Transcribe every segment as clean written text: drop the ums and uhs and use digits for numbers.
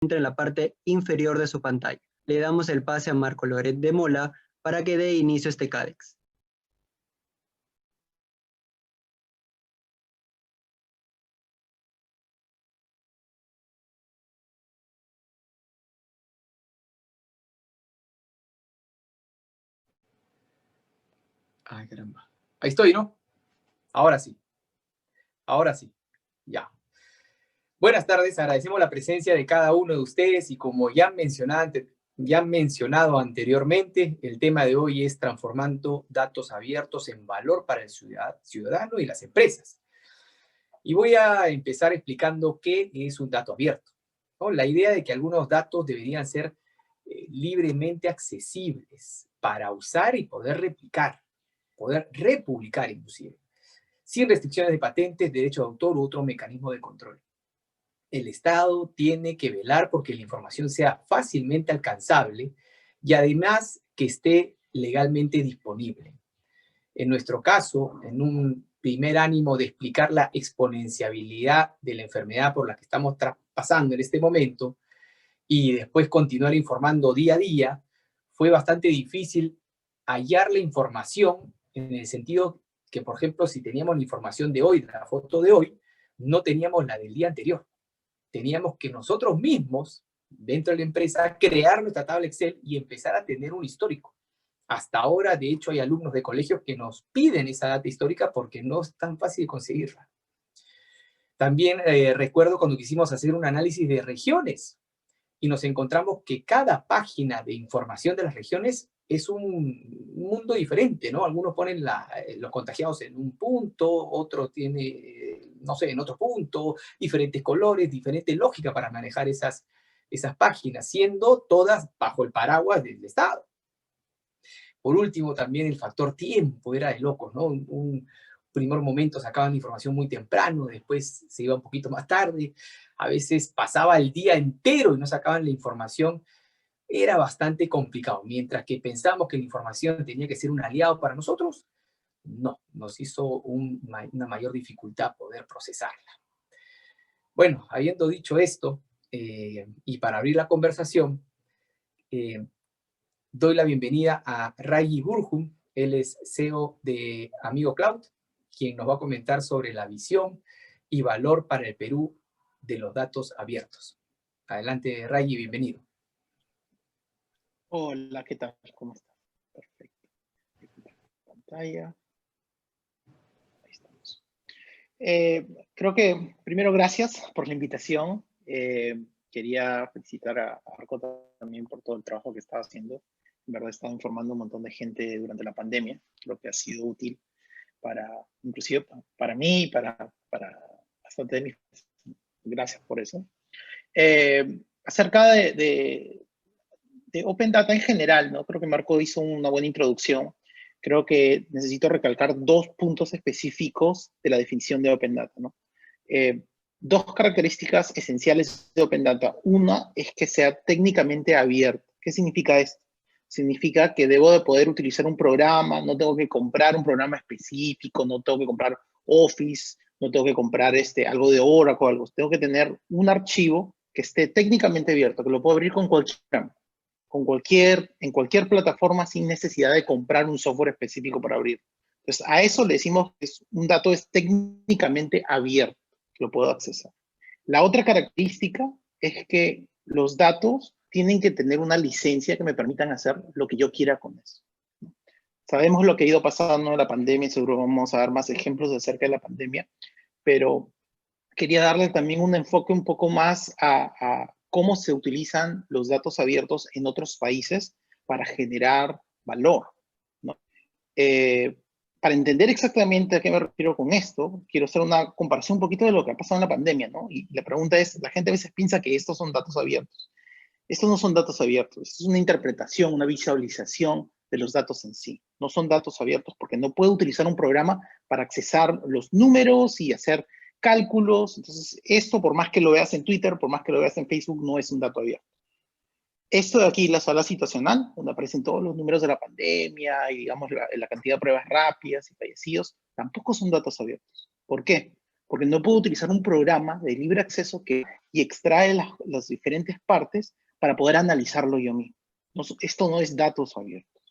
encuentra en la parte inferior de su pantalla. Le damos el pase a Marco Loret de Mola para que dé inicio a este CADEX. Ay, caramba. Ahí estoy, ¿no? Ahora sí. Ahora sí. Ya. Buenas tardes, agradecemos la presencia de cada uno de ustedes y como ya han mencionado anteriormente, el tema de hoy es transformando datos abiertos en valor para el ciudadano y las empresas. Y voy a empezar explicando qué es un dato abierto, ¿no? La idea de que algunos datos deberían ser libremente accesibles para usar y poder replicar, poder republicar inclusive, sin restricciones de patentes, derecho de autor u otro mecanismo de control. El Estado tiene que velar porque la información sea fácilmente alcanzable y además que esté legalmente disponible. En nuestro caso, en un primer ánimo de explicar la exponenciabilidad de la enfermedad por la que estamos pasando en este momento y después continuar informando día a día, fue bastante difícil hallar la información en el sentido que, por ejemplo, si teníamos la información de hoy, de la foto de hoy, no teníamos la del día anterior. Teníamos que nosotros mismos, dentro de la empresa, crear nuestra tabla Excel y empezar a tener un histórico. Hasta ahora, de hecho, hay alumnos de colegios que nos piden esa data histórica porque no es tan fácil conseguirla. También recuerdo cuando quisimos hacer un análisis de regiones y nos encontramos que cada página de información de las regiones es un mundo diferente, ¿no? Algunos ponen los contagiados en un punto, otros tiene, no sé, en otro punto, diferentes colores, diferente lógica para manejar esas páginas, siendo todas bajo el paraguas del Estado. Por último, también el factor tiempo era de locos, ¿no? Un primer momento sacaban información muy temprano, después se iba un poquito más tarde, a veces pasaba el día entero y no sacaban la información. Era bastante complicado. Mientras que pensábamos que la información tenía que ser un aliado para nosotros, no, nos hizo una mayor dificultad poder procesarla. Bueno, habiendo dicho esto, y para abrir la conversación, doy la bienvenida a Rayi Burhum. Él es CEO de Amigo Cloud, quien nos va a comentar sobre la visión y valor para el Perú de los datos abiertos. Adelante, Rayi, bienvenido. Hola, ¿qué tal? ¿Cómo estás? Perfecto. Pantalla. Ahí estamos. Creo que primero gracias por la invitación. Quería felicitar a Arco también por todo el trabajo que estaba haciendo. En verdad, estaba informando a un montón de gente durante la pandemia. Creo que ha sido útil inclusive para mí y para bastante de mis. Gracias por eso. Acerca de Open Data en general, ¿no? Creo que Marco hizo una buena introducción. Creo que necesito recalcar dos puntos específicos de la definición de Open Data, ¿no? Dos características esenciales de Open Data. Una es que sea técnicamente abierto. ¿Qué significa esto? Significa que debo de poder utilizar un programa, no tengo que comprar un programa específico, no tengo que comprar Office, no tengo que comprar algo de Oracle, algo. Tengo que tener un archivo que esté técnicamente abierto, que lo puedo abrir con cualquier programa, en cualquier plataforma sin necesidad de comprar un software específico para abrir. Entonces, a eso le decimos que un dato es técnicamente abierto, que lo puedo accesar. La otra característica es que los datos tienen que tener una licencia que me permitan hacer lo que yo quiera con eso. Sabemos lo que ha ido pasando en la pandemia, seguro vamos a dar más ejemplos acerca de la pandemia, pero quería darle también un enfoque un poco más a cómo se utilizan los datos abiertos en otros países para generar valor, ¿no? Para entender exactamente a qué me refiero con esto, quiero hacer una comparación un poquito de lo que ha pasado en la pandemia, ¿no? Y la pregunta es, la gente a veces piensa que estos son datos abiertos. Estos no son datos abiertos, es una interpretación, una visualización de los datos en sí. No son datos abiertos porque no puedo utilizar un programa para accesar los números y hacer cálculos. Entonces, esto, por más que lo veas en Twitter, por más que lo veas en Facebook, no es un dato abierto. Esto de aquí, la sala situacional, donde aparecen todos los números de la pandemia y, digamos, la cantidad de pruebas rápidas y fallecidos, tampoco son datos abiertos. ¿Por qué? porque no puedo utilizar un programa de libre acceso y extrae las diferentes partes para poder analizarlo yo mismo. Esto no es datos abiertos.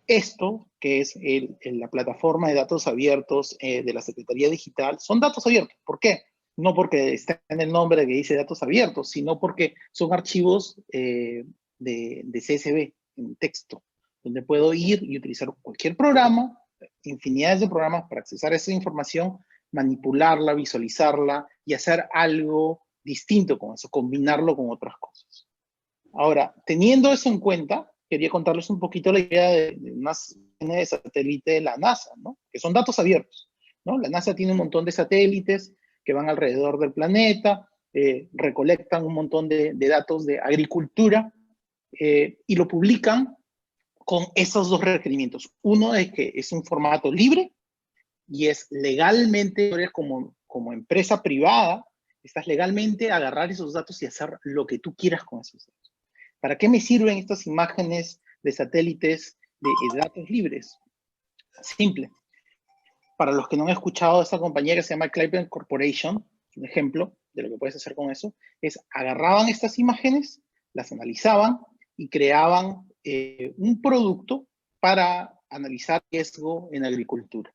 Esto, que es la plataforma de datos abiertos de la Secretaría Digital, son datos abiertos. ¿Por qué? No porque está en el nombre que dice datos abiertos, sino porque son archivos de CSV, en texto, donde puedo ir y utilizar cualquier programa, infinidades de programas para accesar a esa información, manipularla, visualizarla y hacer algo distinto con eso, combinarlo con otras cosas. Ahora, teniendo eso en cuenta, quería contarles un poquito la idea de unas de satélite de la NASA, ¿no? Que son datos abiertos, ¿no? La NASA tiene un montón de satélites que van alrededor del planeta, recolectan un montón de datos de agricultura y lo publican con esos dos requerimientos. Uno es que es un formato libre y es legalmente, como empresa privada, estás legalmente a agarrar esos datos y hacer lo que tú quieras con esos datos. ¿Para qué me sirven estas imágenes de satélites de datos libres? Simple. Para los que no han escuchado, esta compañía que se llama Climate Corporation, un ejemplo de lo que puedes hacer con eso, es agarraban estas imágenes, las analizaban y creaban un producto para analizar riesgo en agricultura.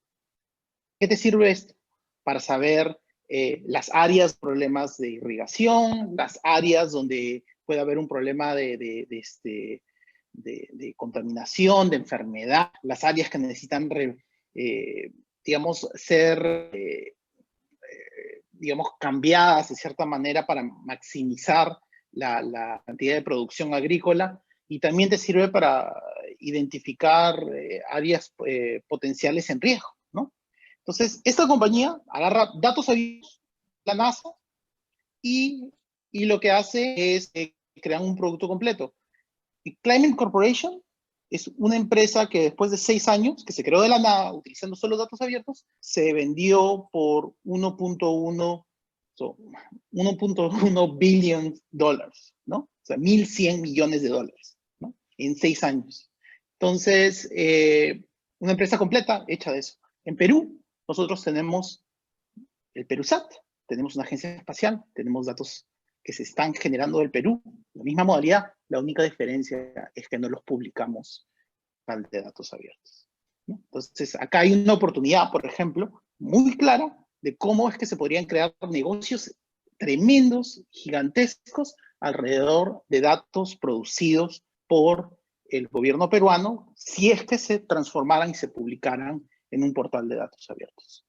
¿Qué te sirve esto? Para saber las áreas, problemas de irrigación, las áreas donde puede haber un problema de contaminación, de enfermedad, las áreas que necesitan, digamos, ser, digamos, cambiadas de cierta manera para maximizar la cantidad de producción agrícola, y también te sirve para identificar áreas potenciales en riesgo, ¿no? Entonces, esta compañía agarra datos abiertos de la NASA y lo que hace es crear un producto completo. Y Climate Corporation es una empresa que después de 6 años, que se creó de la nada, utilizando solo datos abiertos, se vendió por 1.1 billion dólares, ¿no? O sea, 1.100 millones de dólares, ¿no? En 6 años. Entonces, una empresa completa hecha de eso. En Perú, nosotros tenemos el Perusat, tenemos una agencia espacial, tenemos datos que se están generando del Perú, la misma modalidad, la única diferencia es que no los publicamos al de datos abiertos, ¿no? Entonces, acá hay una oportunidad, por ejemplo, muy clara de cómo es que se podrían crear negocios tremendos, gigantescos, alrededor de datos producidos por el gobierno peruano, si es que se transformaran y se publicaran en un portal de datos abiertos.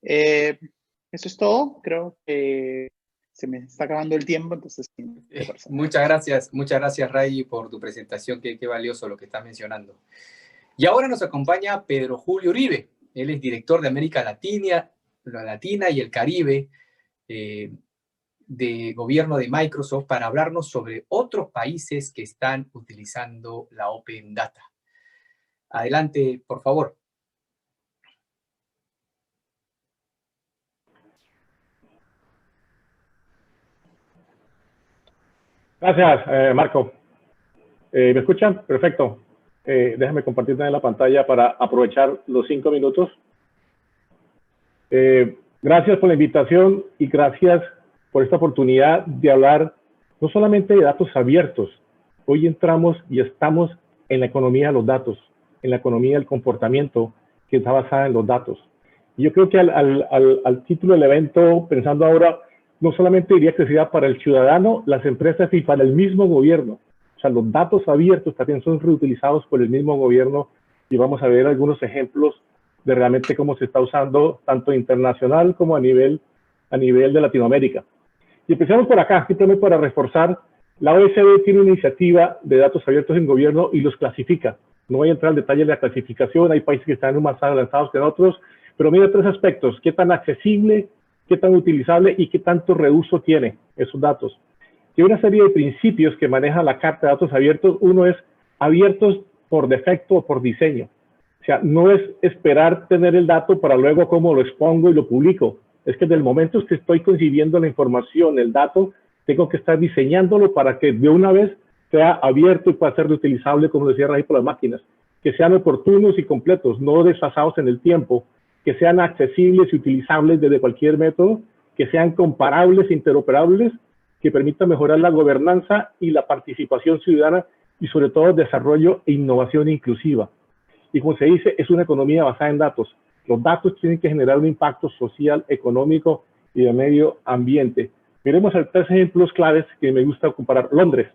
Eso es todo. Creo que se me está acabando el tiempo, entonces... Muchas gracias, Ray, por tu presentación. Qué valioso lo que estás mencionando. Y ahora nos acompaña Pedro Julio Uribe. Él es director de América Latina y el Caribe de gobierno de Microsoft, para hablarnos sobre otros países que están utilizando la Open Data. Adelante, por favor. Gracias, Marco. ¿Me escuchan? Perfecto. Déjame compartir también la pantalla para aprovechar los 5 minutos. Gracias por la invitación y gracias por esta oportunidad de hablar no solamente de datos abiertos. Hoy entramos y estamos en la economía de los datos, en la economía del comportamiento que está basada en los datos. Y yo creo que al título del evento, pensando ahora, no solamente diría que sería para el ciudadano, las empresas y para el mismo gobierno. O sea, los datos abiertos también son reutilizados por el mismo gobierno y vamos a ver algunos ejemplos de realmente cómo se está usando tanto internacional como a nivel de Latinoamérica. Y empecemos por acá, simplemente para reforzar. La OECD tiene una iniciativa de datos abiertos en gobierno y los clasifica. No voy a entrar en detalle de la clasificación, hay países que están más adelantados que otros, pero mira 3 aspectos: qué tan accesible, qué tan utilizable y qué tanto reuso tiene esos datos. Hay una serie de principios que maneja la Carta de Datos Abiertos. Uno es abiertos por defecto o por diseño. O sea, no es esperar tener el dato para luego cómo lo expongo y lo publico. Es que desde el momento que estoy concibiendo la información, el dato, tengo que estar diseñándolo para que de una vez sea abierto y pueda ser reutilizable, como decía Ray, por las máquinas. Que sean oportunos y completos, no desfasados en el tiempo que sean accesibles y utilizables desde cualquier método, que sean comparables e interoperables, que permitan mejorar la gobernanza y la participación ciudadana y sobre todo desarrollo e innovación inclusiva. Y como se dice, es una economía basada en datos. Los datos tienen que generar un impacto social, económico y de medio ambiente. Miremos tres ejemplos claves que me gusta comparar. Londres.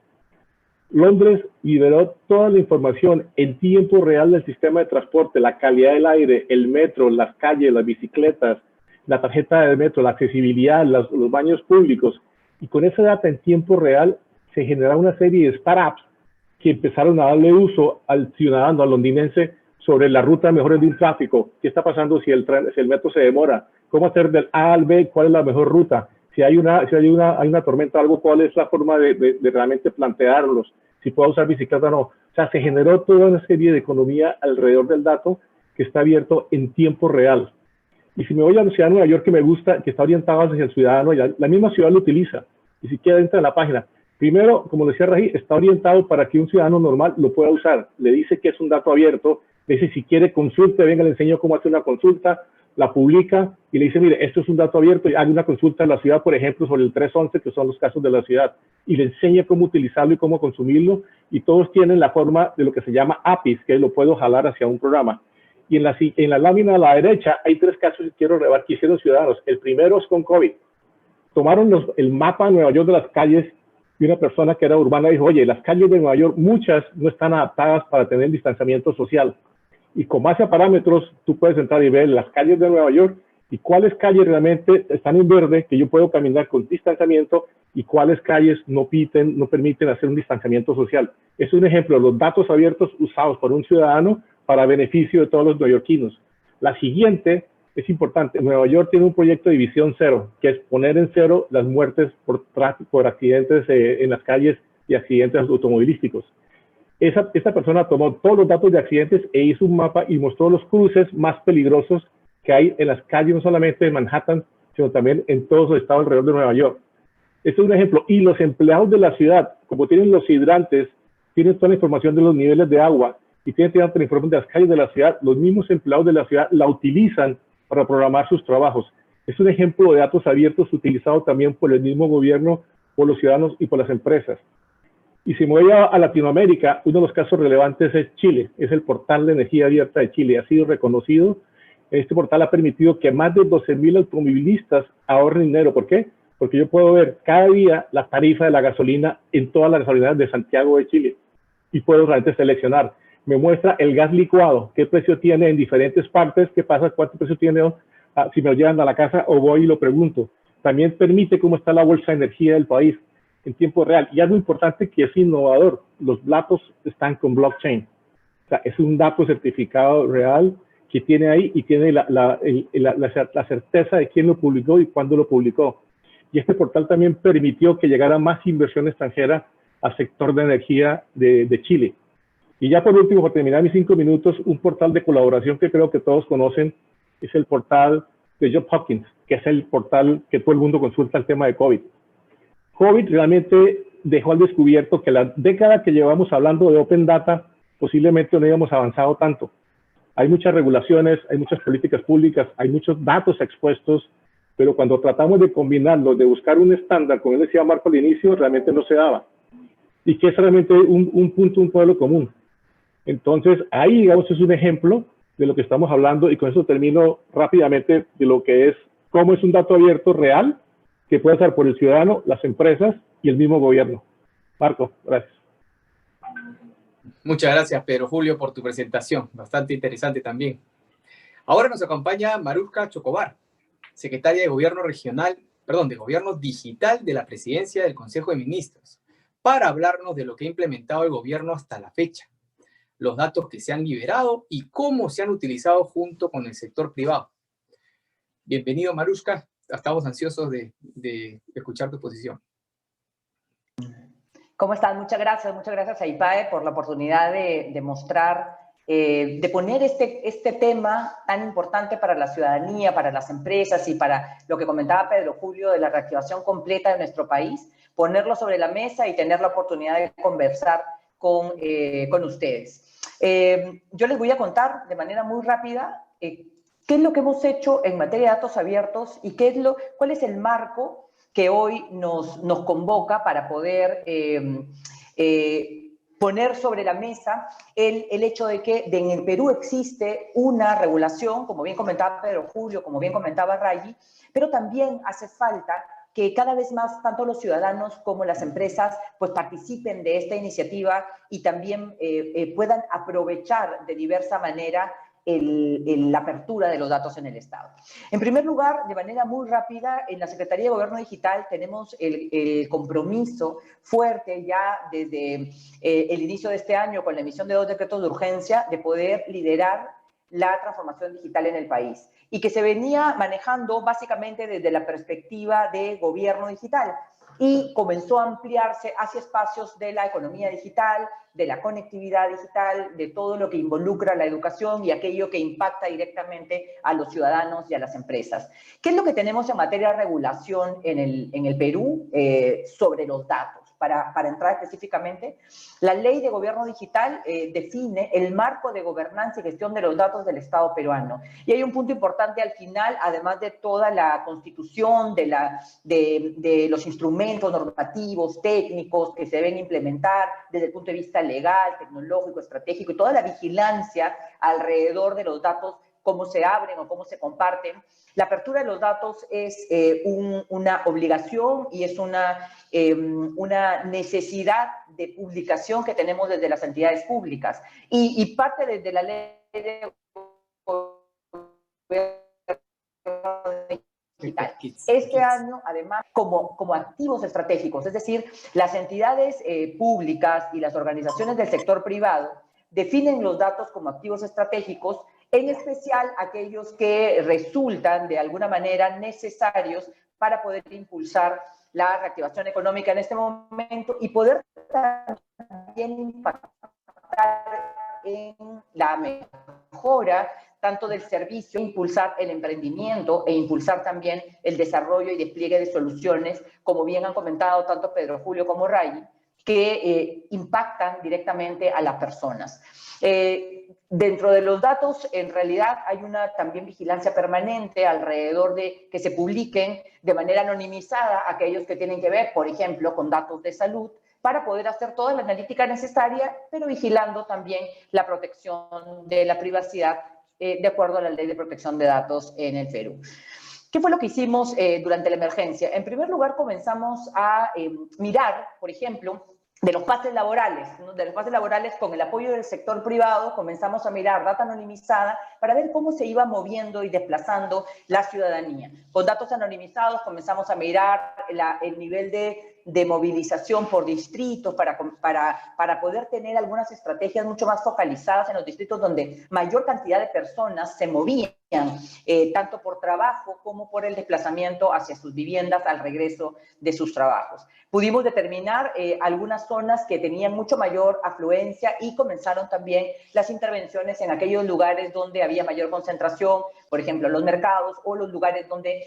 Londres liberó toda la información en tiempo real del sistema de transporte, la calidad del aire, el metro, las calles, las bicicletas, la tarjeta de metro, la accesibilidad, los baños públicos. Y con esa data en tiempo real se generaron una serie de startups que empezaron a darle uso al ciudadano, al londinense, sobre la ruta mejor de un tráfico. ¿Qué está pasando si el metro se demora? ¿Cómo hacer del A al B? ¿Cuál es la mejor ruta? Si hay una tormenta o algo, ¿cuál es la forma de realmente plantearlos? Si puedo usar bicicleta o no. O sea, se generó toda una serie de economía alrededor del dato que está abierto en tiempo real. Y si me voy a la ciudad de Nueva York, que me gusta, que está orientado hacia el ciudadano, la misma ciudad lo utiliza. Ni siquiera entra en la página. Primero, como decía Rají, está orientado para que un ciudadano normal lo pueda usar. Le dice que es un dato abierto, le dice si quiere consulte, venga, le enseño cómo hacer una consulta, la publica y le dice, mire, esto es un dato abierto, y haga una consulta en la ciudad, por ejemplo, sobre el 311, que son los casos de la ciudad, y le enseña cómo utilizarlo y cómo consumirlo, y todos tienen la forma de lo que se llama APIs, que lo puedo jalar hacia un programa. Y en la lámina a la derecha hay tres casos que quiero revelar que hicieron ciudadanos. El primero es con COVID. Tomaron el mapa de Nueva York de las calles y una persona que era urbana dijo, oye, las calles de Nueva York, muchas no están adaptadas para tener distanciamiento social. Y con base a parámetros, tú puedes entrar y ver las calles de Nueva York y cuáles calles realmente están en verde, que yo puedo caminar con distanciamiento, y cuáles calles no permiten hacer un distanciamiento social. Es un ejemplo de los datos abiertos usados por un ciudadano para beneficio de todos los neoyorquinos. La siguiente es importante. Nueva York tiene un proyecto de Visión Cero, que es poner en cero las muertes por accidentes en las calles y accidentes automovilísticos. Esta persona tomó todos los datos de accidentes e hizo un mapa y mostró los cruces más peligrosos que hay en las calles, no solamente de Manhattan, sino también en todos los estados alrededor de Nueva York. Este es un ejemplo. Y los empleados de la ciudad, como tienen los hidrantes, tienen toda la información de los niveles de agua y tienen toda la información de las calles de la ciudad, los mismos empleados de la ciudad la utilizan para programar sus trabajos. Es un ejemplo de datos abiertos utilizado también por el mismo gobierno, por los ciudadanos y por las empresas. Y si me voy a Latinoamérica, uno de los casos relevantes es Chile, es el portal de energía abierta de Chile, ha sido reconocido. Este portal ha permitido que más de 12,000 automovilistas ahorren dinero. ¿Por qué? Porque yo puedo ver cada día la tarifa de la gasolina en todas las gasolineras de Santiago de Chile y puedo realmente seleccionar. Me muestra el gas licuado, qué precio tiene en diferentes partes, qué pasa, cuánto precio tiene, si me lo llevan a la casa o voy y lo pregunto. También permite cómo está la bolsa de energía del país en tiempo real. Y algo importante que es innovador, los datos están con blockchain. O sea, es un dato certificado real que tiene ahí y tiene la certeza de quién lo publicó y cuándo lo publicó. Y este portal también permitió que llegara más inversión extranjera al sector de energía de Chile. Y ya por último, para terminar mis 5 minutos, un portal de colaboración que creo que todos conocen es el portal de Johns Hopkins, que es el portal que todo el mundo consulta el tema de COVID. COVID realmente dejó al descubierto que la década que llevamos hablando de Open Data, posiblemente no habíamos avanzado tanto. Hay muchas regulaciones, hay muchas políticas públicas, hay muchos datos expuestos, pero cuando tratamos de combinarlos, de buscar un estándar, como decía Marco al inicio, realmente no se daba. Y que es realmente un punto, un pueblo común. Entonces, ahí, digamos, es un ejemplo de lo que estamos hablando, y con eso termino rápidamente de lo que es, cómo es un dato abierto real, que puede ser por el ciudadano, las empresas y el mismo gobierno. Marco, gracias. Muchas gracias, Pedro Julio, por tu presentación. Bastante interesante también. Ahora nos acompaña Maruska Chocobar, secretaria de Gobierno Regional, de Gobierno Digital de la Presidencia del Consejo de Ministros, para hablarnos de lo que ha implementado el gobierno hasta la fecha, los datos que se han liberado y cómo se han utilizado junto con el sector privado. Bienvenido, Maruska. Estamos ansiosos de escuchar tu posición. ¿Cómo están? Muchas gracias a IPAE por la oportunidad de mostrar, de poner este tema tan importante para la ciudadanía, para las empresas y para lo que comentaba Pedro Julio de la reactivación completa de nuestro país, ponerlo sobre la mesa y tener la oportunidad de conversar con ustedes. Yo les voy a contar de manera muy rápida ¿Qué es lo que hemos hecho en materia de datos abiertos y cuál es el marco que hoy nos convoca para poder poner sobre la mesa el hecho de que en el Perú existe una regulación, como bien comentaba Pedro Julio, como bien comentaba Rayi, pero también hace falta que cada vez más tanto los ciudadanos como las empresas pues participen de esta iniciativa y también puedan aprovechar de diversa manera la apertura de los datos en el Estado. En primer lugar, de manera muy rápida, en la Secretaría de Gobierno Digital tenemos el compromiso fuerte ya desde el inicio de este año con la emisión de 2 decretos de urgencia de poder liderar la transformación digital en el país y que se venía manejando básicamente desde la perspectiva de gobierno digital y comenzó a ampliarse hacia espacios de la economía digital, de la conectividad digital, de todo lo que involucra la educación y aquello que impacta directamente a los ciudadanos y a las empresas. ¿Qué es lo que tenemos en materia de regulación en el Perú sobre los datos? Para entrar específicamente, la Ley de Gobierno Digital define el marco de gobernanza y gestión de los datos del Estado peruano. Y hay un punto importante al final, además de toda la constitución, de los instrumentos normativos, técnicos que se deben implementar desde el punto de vista legal, tecnológico, estratégico y toda la vigilancia alrededor de los datos, cómo se abren o cómo se comparten. La apertura de los datos es una obligación y es una necesidad de publicación que tenemos desde las entidades públicas. Y parte desde la ley de digital. Este año, además, como activos estratégicos, es decir, las entidades públicas y las organizaciones del sector privado definen los datos como activos estratégicos, en especial aquellos que resultan de alguna manera necesarios para poder impulsar la reactivación económica en este momento y poder también impactar en la mejora tanto del servicio, impulsar el emprendimiento e impulsar también el desarrollo y despliegue de soluciones, como bien han comentado tanto Pedro Julio como Rayi, que impactan directamente a las personas. Dentro de los datos, en realidad hay una también vigilancia permanente alrededor de que se publiquen de manera anonimizada aquellos que tienen que ver, por ejemplo, con datos de salud, para poder hacer toda la analítica necesaria, pero vigilando también la protección de la privacidad de acuerdo a la Ley de Protección de Datos en el Perú. ¿Qué fue lo que hicimos durante la emergencia? En primer lugar, comenzamos a mirar, por ejemplo, de los pases laborales, ¿no? De los pases laborales con el apoyo del sector privado, comenzamos a mirar data anonimizada para ver cómo se iba moviendo y desplazando la ciudadanía. Con datos anonimizados comenzamos a mirar el nivel de movilización por distritos para poder tener algunas estrategias mucho más focalizadas en los distritos donde mayor cantidad de personas se movían, tanto por trabajo como por el desplazamiento hacia sus viviendas al regreso de sus trabajos. Pudimos determinar algunas zonas que tenían mucho mayor afluencia y comenzaron también las intervenciones en aquellos lugares donde había mayor concentración, por ejemplo, los mercados o los lugares donde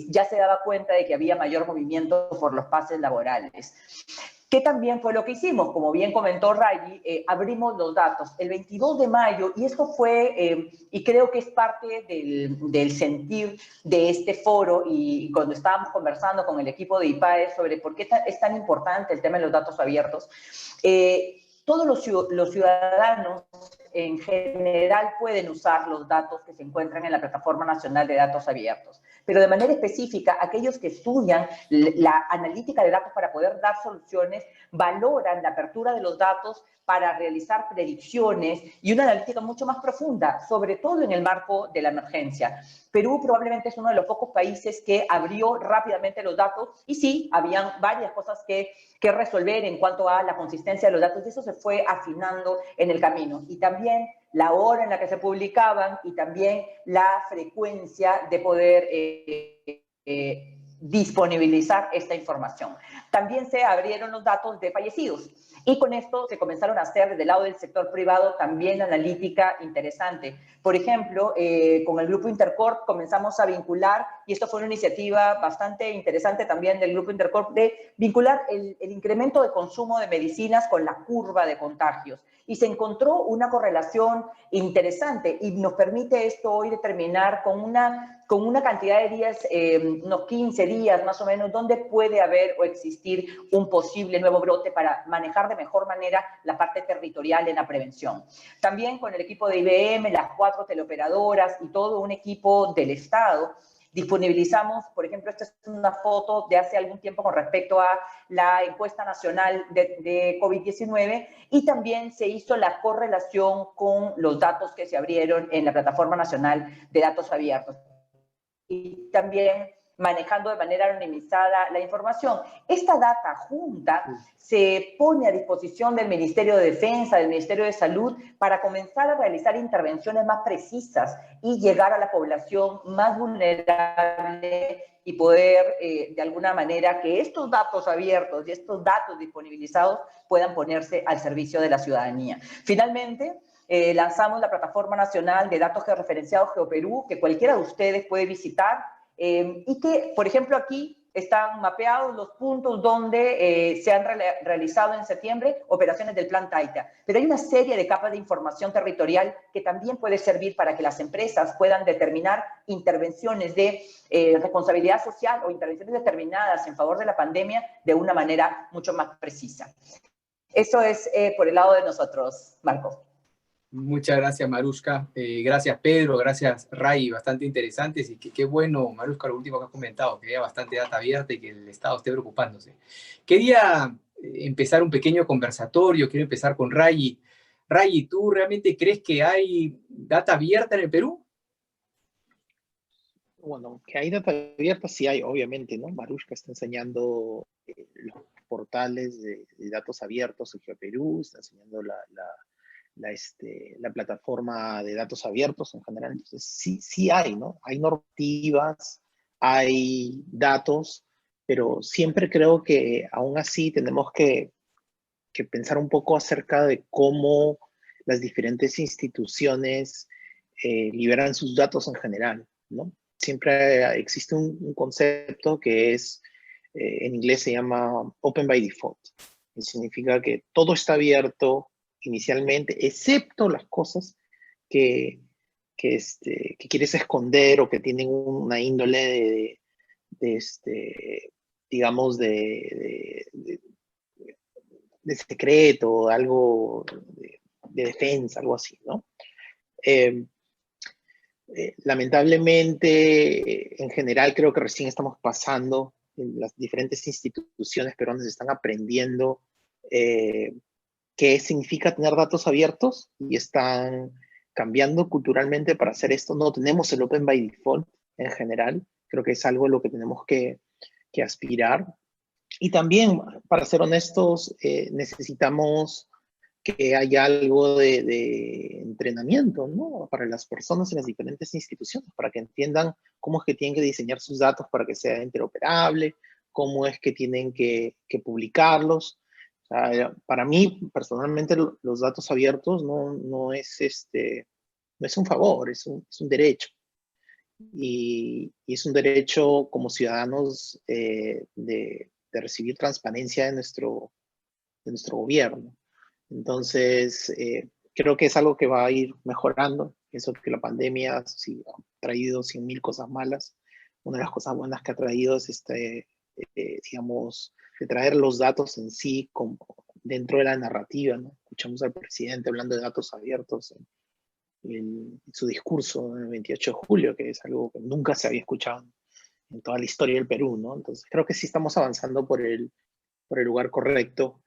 ya se daba cuenta de que había mayor movimiento por los pases laborales. ¿Qué también fue lo que hicimos? Como bien comentó Rayi, abrimos los datos el 22 de mayo y esto fue, y creo que es parte del sentir de este foro y cuando estábamos conversando con el equipo de IPAE sobre por qué es tan importante el tema de los datos abiertos, todos los ciudadanos en general pueden usar los datos que se encuentran en la Plataforma Nacional de Datos Abiertos, pero de manera específica, aquellos que estudian la analítica de datos para poder dar soluciones, valoran la apertura de los datos para realizar predicciones y una analítica mucho más profunda, sobre todo en el marco de la emergencia. Perú probablemente es uno de los pocos países que abrió rápidamente los datos y sí, habían varias cosas que resolver en cuanto a la consistencia de los datos y eso se fue afinando en el camino. Y también la hora en la que se publicaban y también la frecuencia de poder disponibilizar esta información. También se abrieron los datos de fallecidos y con esto se comenzaron a hacer desde el lado del sector privado también analítica interesante. Por ejemplo, con el Grupo Intercorp comenzamos a vincular, y esto fue una iniciativa bastante interesante también del Grupo Intercorp, de vincular el incremento de consumo de medicinas con la curva de contagios. Y se encontró una correlación interesante y nos permite esto hoy determinar con una cantidad de días, unos 15 días más o menos, donde puede haber o existir un posible nuevo brote para manejar de mejor manera la parte territorial en la prevención. También con el equipo de IBM, las 4 teleoperadoras y todo un equipo del Estado, disponibilizamos, por ejemplo, esta es una foto de hace algún tiempo con respecto a la encuesta nacional de COVID-19 y también se hizo la correlación con los datos que se abrieron en la Plataforma Nacional de Datos Abiertos. Y también manejando de manera anonimizada la información. Esta data junta se pone a disposición del Ministerio de Defensa, del Ministerio de Salud, para comenzar a realizar intervenciones más precisas y llegar a la población más vulnerable y poder, de alguna manera, que estos datos abiertos y estos datos disponibilizados puedan ponerse al servicio de la ciudadanía. Finalmente, lanzamos la Plataforma Nacional de Datos Georreferenciados GeoPerú, que cualquiera de ustedes puede visitar, y que, por ejemplo, aquí están mapeados los puntos donde se han realizado en septiembre operaciones del Plan Taita. Pero hay una serie de capas de información territorial que también puede servir para que las empresas puedan determinar intervenciones de responsabilidad social o intervenciones determinadas en favor de la pandemia de una manera mucho más precisa. Eso es por el lado de nosotros, Marco. Muchas gracias, Marushka. Gracias, Pedro. Gracias, Ray. Bastante interesantes. Y qué bueno, Marushka, lo último que has comentado, que haya bastante data abierta y que el Estado esté preocupándose. Quería empezar un pequeño conversatorio. Quiero empezar con Ray. Ray, ¿tú realmente crees que hay data abierta en el Perú? Bueno, que hay data abierta, sí hay, obviamente, ¿no? Marushka está enseñando los portales de datos abiertos en GeoPerú, está enseñando la plataforma de datos abiertos en general. Entonces, sí hay, ¿no? Hay normativas, hay datos, pero siempre creo que aún así tenemos que pensar un poco acerca de cómo las diferentes instituciones liberan sus datos en general, ¿no? Siempre existe un concepto que es, en inglés se llama Open by Default, que significa que todo está abierto inicialmente, excepto las cosas que quieres esconder o que tienen una índole digamos, de secreto, algo de defensa, algo así, ¿no? Lamentablemente, en general, creo que recién estamos pasando, en las diferentes instituciones peruanas están aprendiendo qué significa tener datos abiertos y están cambiando culturalmente para hacer esto. No tenemos el Open by Default en general, creo que es algo a lo que tenemos que aspirar. Y también, para ser honestos, necesitamos que haya algo de entrenamiento, ¿no? Para las personas en las diferentes instituciones, para que entiendan cómo es que tienen que diseñar sus datos para que sea interoperable, cómo es que tienen que publicarlos. O sea, para mí, personalmente, los datos abiertos no es un favor, es un derecho. Y es un derecho como ciudadanos de recibir transparencia de nuestro gobierno. Entonces, creo que es algo que va a ir mejorando. Pienso que la pandemia sí ha traído 100.000 cosas malas. Una de las cosas buenas que ha traído es digamos, de traer los datos en sí como dentro de la narrativa, ¿no? Escuchamos al presidente hablando de datos abiertos en su discurso el 28 de julio, que es algo que nunca se había escuchado en toda la historia del Perú, ¿no? Entonces, creo que sí estamos avanzando por el lugar correcto.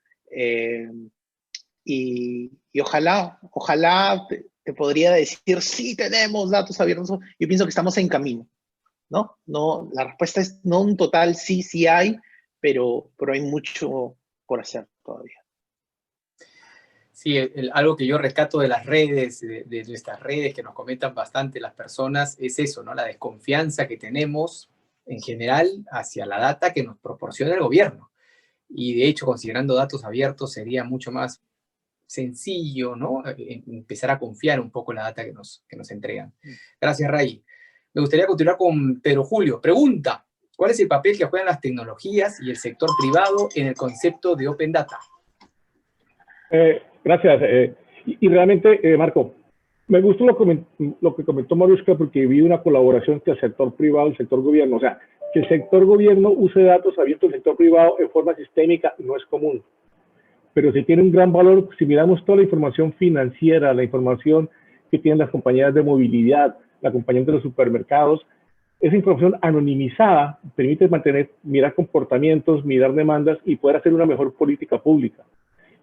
Y ojalá te podría decir, sí tenemos datos abiertos. Yo pienso que estamos en camino, ¿no? La respuesta es no un total sí hay, pero hay mucho por hacer todavía. Sí, algo que yo rescato de las redes, de nuestras redes, que nos comentan bastante las personas, es eso, ¿no? La desconfianza que tenemos en general hacia la data que nos proporciona el gobierno. Y de hecho, considerando datos abiertos, sería mucho más sencillo, ¿no? Empezar a confiar un poco en la data que nos entregan. Gracias, Ray. Me gustaría continuar con Pedro Julio. Pregunta, ¿cuál es el papel que juegan las tecnologías y el sector privado en el concepto de Open Data? Gracias. Y realmente, Marco, me gustó lo que comentó Marushka, porque vi una colaboración entre el sector privado y el sector gobierno. O sea, que el sector gobierno use datos abiertos del sector privado en forma sistémica no es común. Pero sí tiene un gran valor si miramos toda la información financiera, la información que tienen las compañías de movilidad, la compañía de los supermercados. Esa información anonimizada permite mirar comportamientos, mirar demandas y poder hacer una mejor política pública.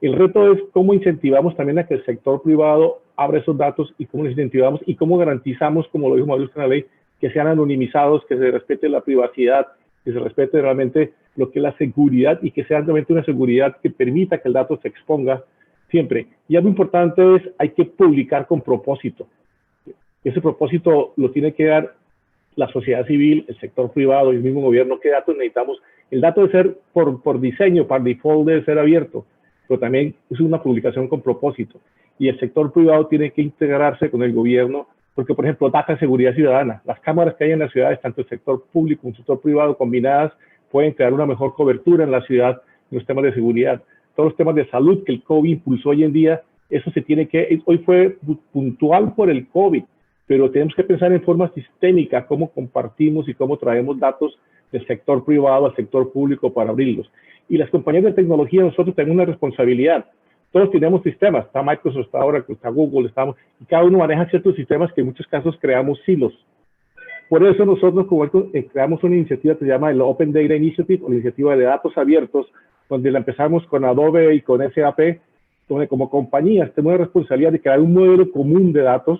El reto es cómo incentivamos también a que el sector privado abra esos datos y cómo los incentivamos y cómo garantizamos, como lo dijo Mauricio en la ley, que sean anonimizados, que se respete la privacidad, que se respete realmente lo que es la seguridad y que sea realmente una seguridad que permita que el dato se exponga siempre. Y algo importante es, hay que publicar con propósito. Ese propósito lo tiene que dar la sociedad civil, el sector privado y el mismo gobierno. ¿Qué datos necesitamos? El dato debe ser por diseño, por default debe ser abierto, pero también es una publicación con propósito. Y el sector privado tiene que integrarse con el gobierno, porque, por ejemplo, data de seguridad ciudadana. Las cámaras que hay en las ciudades, tanto el sector público como el sector privado combinadas, pueden crear una mejor cobertura en la ciudad en los temas de seguridad. Todos los temas de salud que el COVID impulsó hoy en día, eso se tiene que, hoy fue puntual por el COVID, pero tenemos que pensar en forma sistémica cómo compartimos y cómo traemos datos del sector privado al sector público para abrirlos. Y las compañías de tecnología, nosotros tenemos una responsabilidad. Todos tenemos sistemas, está Microsoft, está Oracle, está Google, y cada uno maneja ciertos sistemas que en muchos casos creamos silos. Por eso nosotros creamos una iniciativa que se llama el Open Data Initiative, o la iniciativa de datos abiertos, donde la empezamos con Adobe y con SAP, donde como compañías tenemos la responsabilidad de crear un modelo común de datos,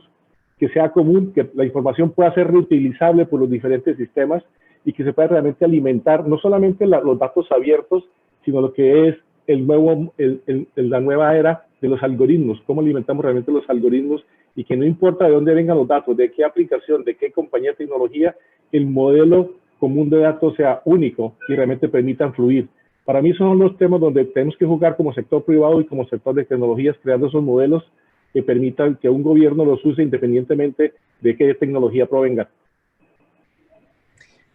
que sea común, que la información pueda ser reutilizable por los diferentes sistemas y que se pueda realmente alimentar no solamente los datos abiertos, sino lo que es la nueva era de los algoritmos, cómo alimentamos realmente los algoritmos y que no importa de dónde vengan los datos, de qué aplicación, de qué compañía de tecnología, el modelo común de datos sea único y realmente permitan fluir. Para mí esos son los temas donde tenemos que jugar como sector privado y como sector de tecnologías, creando esos modelos que permitan que un gobierno los use independientemente de qué tecnología provenga.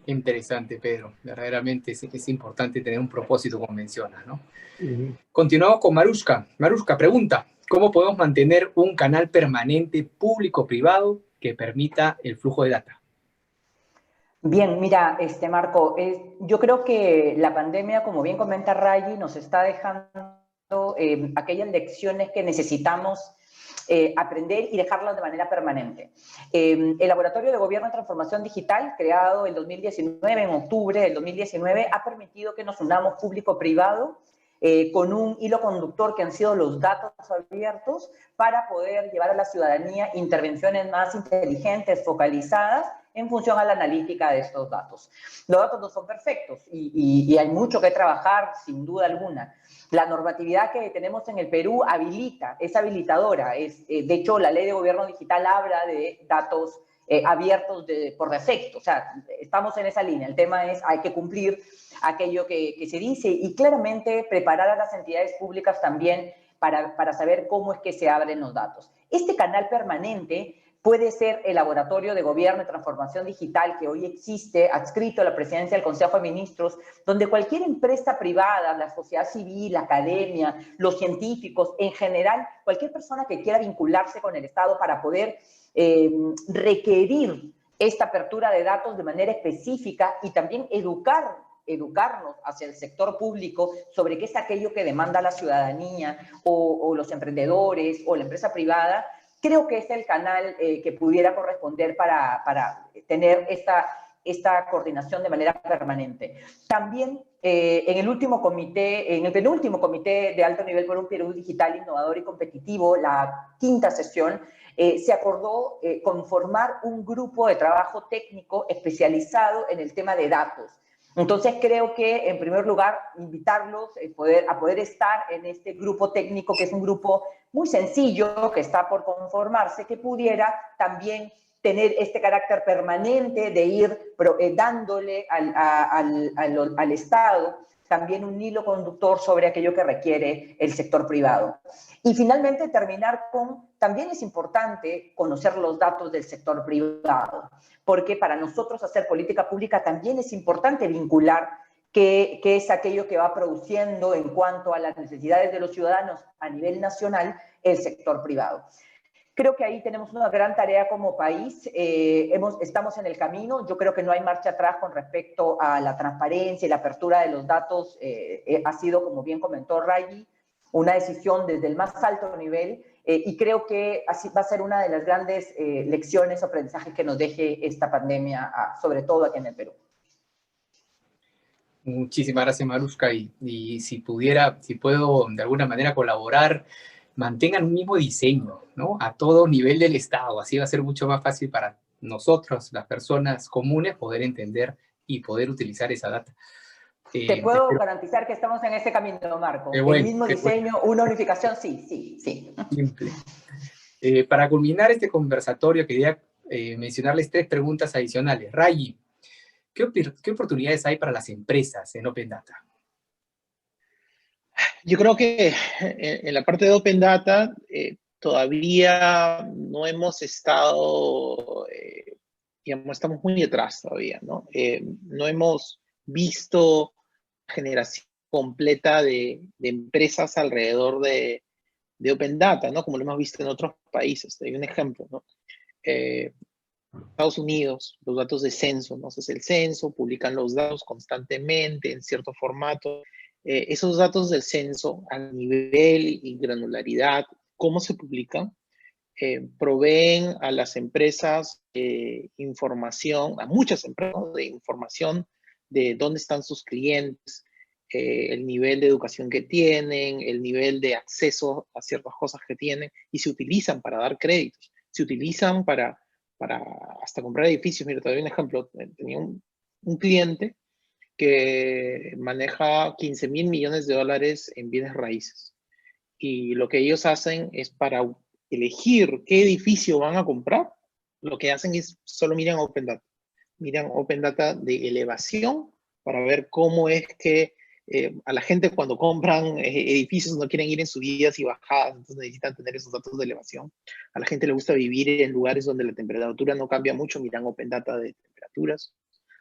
Interesante, Pedro. Verdaderamente es importante tener un propósito, como mencionas, ¿no? Continuamos con Marushka. Marushka pregunta, ¿cómo podemos mantener un canal permanente público-privado que permita el flujo de data? Bien, mira, Marco, yo creo que la pandemia, como bien comenta Rayi, nos está dejando aquellas lecciones que necesitamos aprender y dejarlas de manera permanente. El Laboratorio de Gobierno y Transformación Digital, creado en 2019, en octubre del 2019, ha permitido que nos unamos público-privado con un hilo conductor que han sido los datos abiertos para poder llevar a la ciudadanía intervenciones más inteligentes, focalizadas, en función a la analítica de estos datos. Los datos no son perfectos y hay mucho que trabajar, sin duda alguna. La normatividad que tenemos en el Perú es habilitadora. De hecho, la Ley de Gobierno Digital habla de datos abiertos por defecto. O sea, estamos en esa línea. El tema es, hay que cumplir aquello que se dice y claramente preparar a las entidades públicas también para saber cómo es que se abren los datos. Este canal permanente puede ser el Laboratorio de Gobierno y Transformación Digital que hoy existe, adscrito a la presidencia del Consejo de Ministros, donde cualquier empresa privada, la sociedad civil, la academia, los científicos, en general, cualquier persona que quiera vincularse con el Estado para poder requerir esta apertura de datos de manera específica y también educarnos hacia el sector público sobre qué es aquello que demanda la ciudadanía o los emprendedores o la empresa privada, creo que es el canal que pudiera corresponder para tener esta coordinación de manera permanente. También en el penúltimo comité de alto nivel por un Perú digital, innovador y competitivo, la 5ª sesión, se acordó conformar un grupo de trabajo técnico especializado en el tema de datos. Entonces creo que, en primer lugar, invitarlos a poder estar en este grupo técnico, que es un grupo muy sencillo, que está por conformarse, que pudiera también tener este carácter permanente de ir dándole al Estado también un hilo conductor sobre aquello que requiere el sector privado. Y finalmente terminar con, también es importante conocer los datos del sector privado, porque para nosotros hacer política pública también es importante vincular qué es aquello que va produciendo en cuanto a las necesidades de los ciudadanos a nivel nacional el sector privado. Creo que ahí tenemos una gran tarea como país, estamos en el camino, yo creo que no hay marcha atrás con respecto a la transparencia y la apertura de los datos, ha sido, como bien comentó Rayi, una decisión desde el más alto nivel, y creo que así va a ser una de las grandes lecciones o aprendizajes que nos deje esta pandemia, sobre todo aquí en el Perú. Muchísimas gracias, Marushka, y si puedo de alguna manera colaborar, mantengan un mismo diseño, ¿no? A todo nivel del Estado, así va a ser mucho más fácil para nosotros, las personas comunes, poder entender y poder utilizar esa data. Te puedo garantizar que estamos en ese camino, Marco. El mismo diseño, una unificación, sí. Simple. Para culminar este conversatorio, quería mencionarles 3 preguntas adicionales. Rayi, ¿qué oportunidades hay para las empresas en Open Data? Yo creo que en la parte de Open Data todavía no hemos estado, digamos, estamos muy atrás todavía, ¿no? No hemos visto la generación completa de empresas alrededor de Open Data, ¿no? Como lo hemos visto en otros países. Te doy un ejemplo, ¿no? Estados Unidos, los datos de censo, ¿no? Entonces el censo, publican los datos constantemente en cierto formato. Esos datos del censo a nivel y granularidad, ¿cómo se publican? Proveen a las empresas información, a muchas empresas, ¿no? De información de dónde están sus clientes, el nivel de educación que tienen, el nivel de acceso a ciertas cosas que tienen, y se utilizan para dar créditos, se utilizan para hasta comprar edificios. Mira, te doy un ejemplo. Tenía un cliente que maneja 15.000 millones de dólares en bienes raíces. Y lo que ellos hacen es, para elegir qué edificio van a comprar, lo que hacen es solo miran Open Data. Miran Open Data de elevación para ver cómo es que a la gente cuando compran edificios no quieren ir en subidas y bajadas, entonces necesitan tener esos datos de elevación. A la gente le gusta vivir en lugares donde la temperatura no cambia mucho, miran Open Data de temperaturas.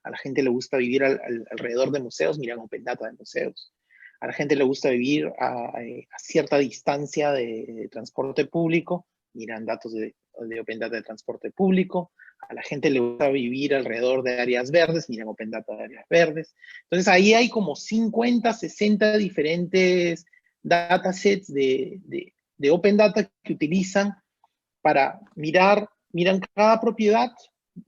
A la gente le gusta vivir alrededor de museos, miran Open Data de museos. A la gente le gusta vivir a cierta distancia de transporte público, miran datos de Open Data de transporte público. A la gente le gusta vivir alrededor de áreas verdes, miran Open Data de áreas verdes. Entonces ahí hay como 50, 60 diferentes datasets de Open Data que utilizan para miran cada propiedad,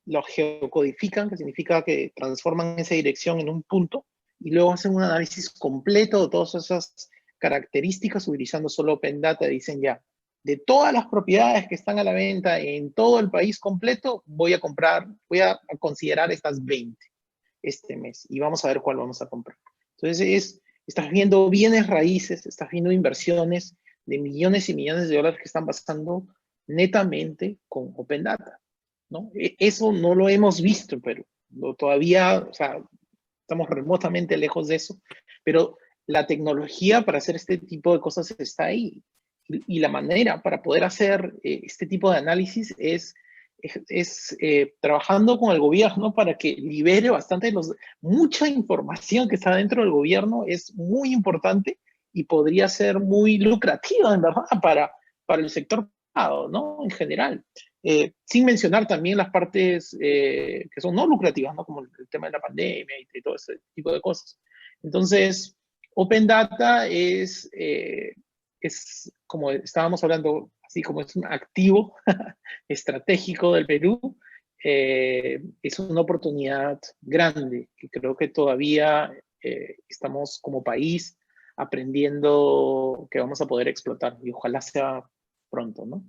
lo geocodifican, que significa que transforman esa dirección en un punto, y luego hacen un análisis completo de todas esas características utilizando solo Open Data. Dicen ya, de todas las propiedades que están a la venta en todo el país completo, voy a considerar estas 20 este mes, y vamos a ver cuál vamos a comprar. Entonces estás viendo bienes raíces, estás viendo inversiones de millones y millones de dólares que están pasando netamente con Open Data, ¿no? Eso no lo hemos visto en Perú. Todavía, o sea, estamos remotamente lejos de eso, pero la tecnología para hacer este tipo de cosas está ahí. Y la manera para poder hacer este tipo de análisis es trabajando con el gobierno para que libere bastante mucha información que está dentro del gobierno. Es muy importante y podría ser muy lucrativa, en verdad, para el sector privado, ¿no? En general. Sin mencionar también las partes que son no lucrativas, ¿no? Como el tema de la pandemia y todo ese tipo de cosas. Entonces, Open Data es como estábamos hablando, así como es un activo estratégico del Perú, es una oportunidad grande que creo que todavía estamos como país aprendiendo que vamos a poder explotar, y ojalá sea pronto, ¿no?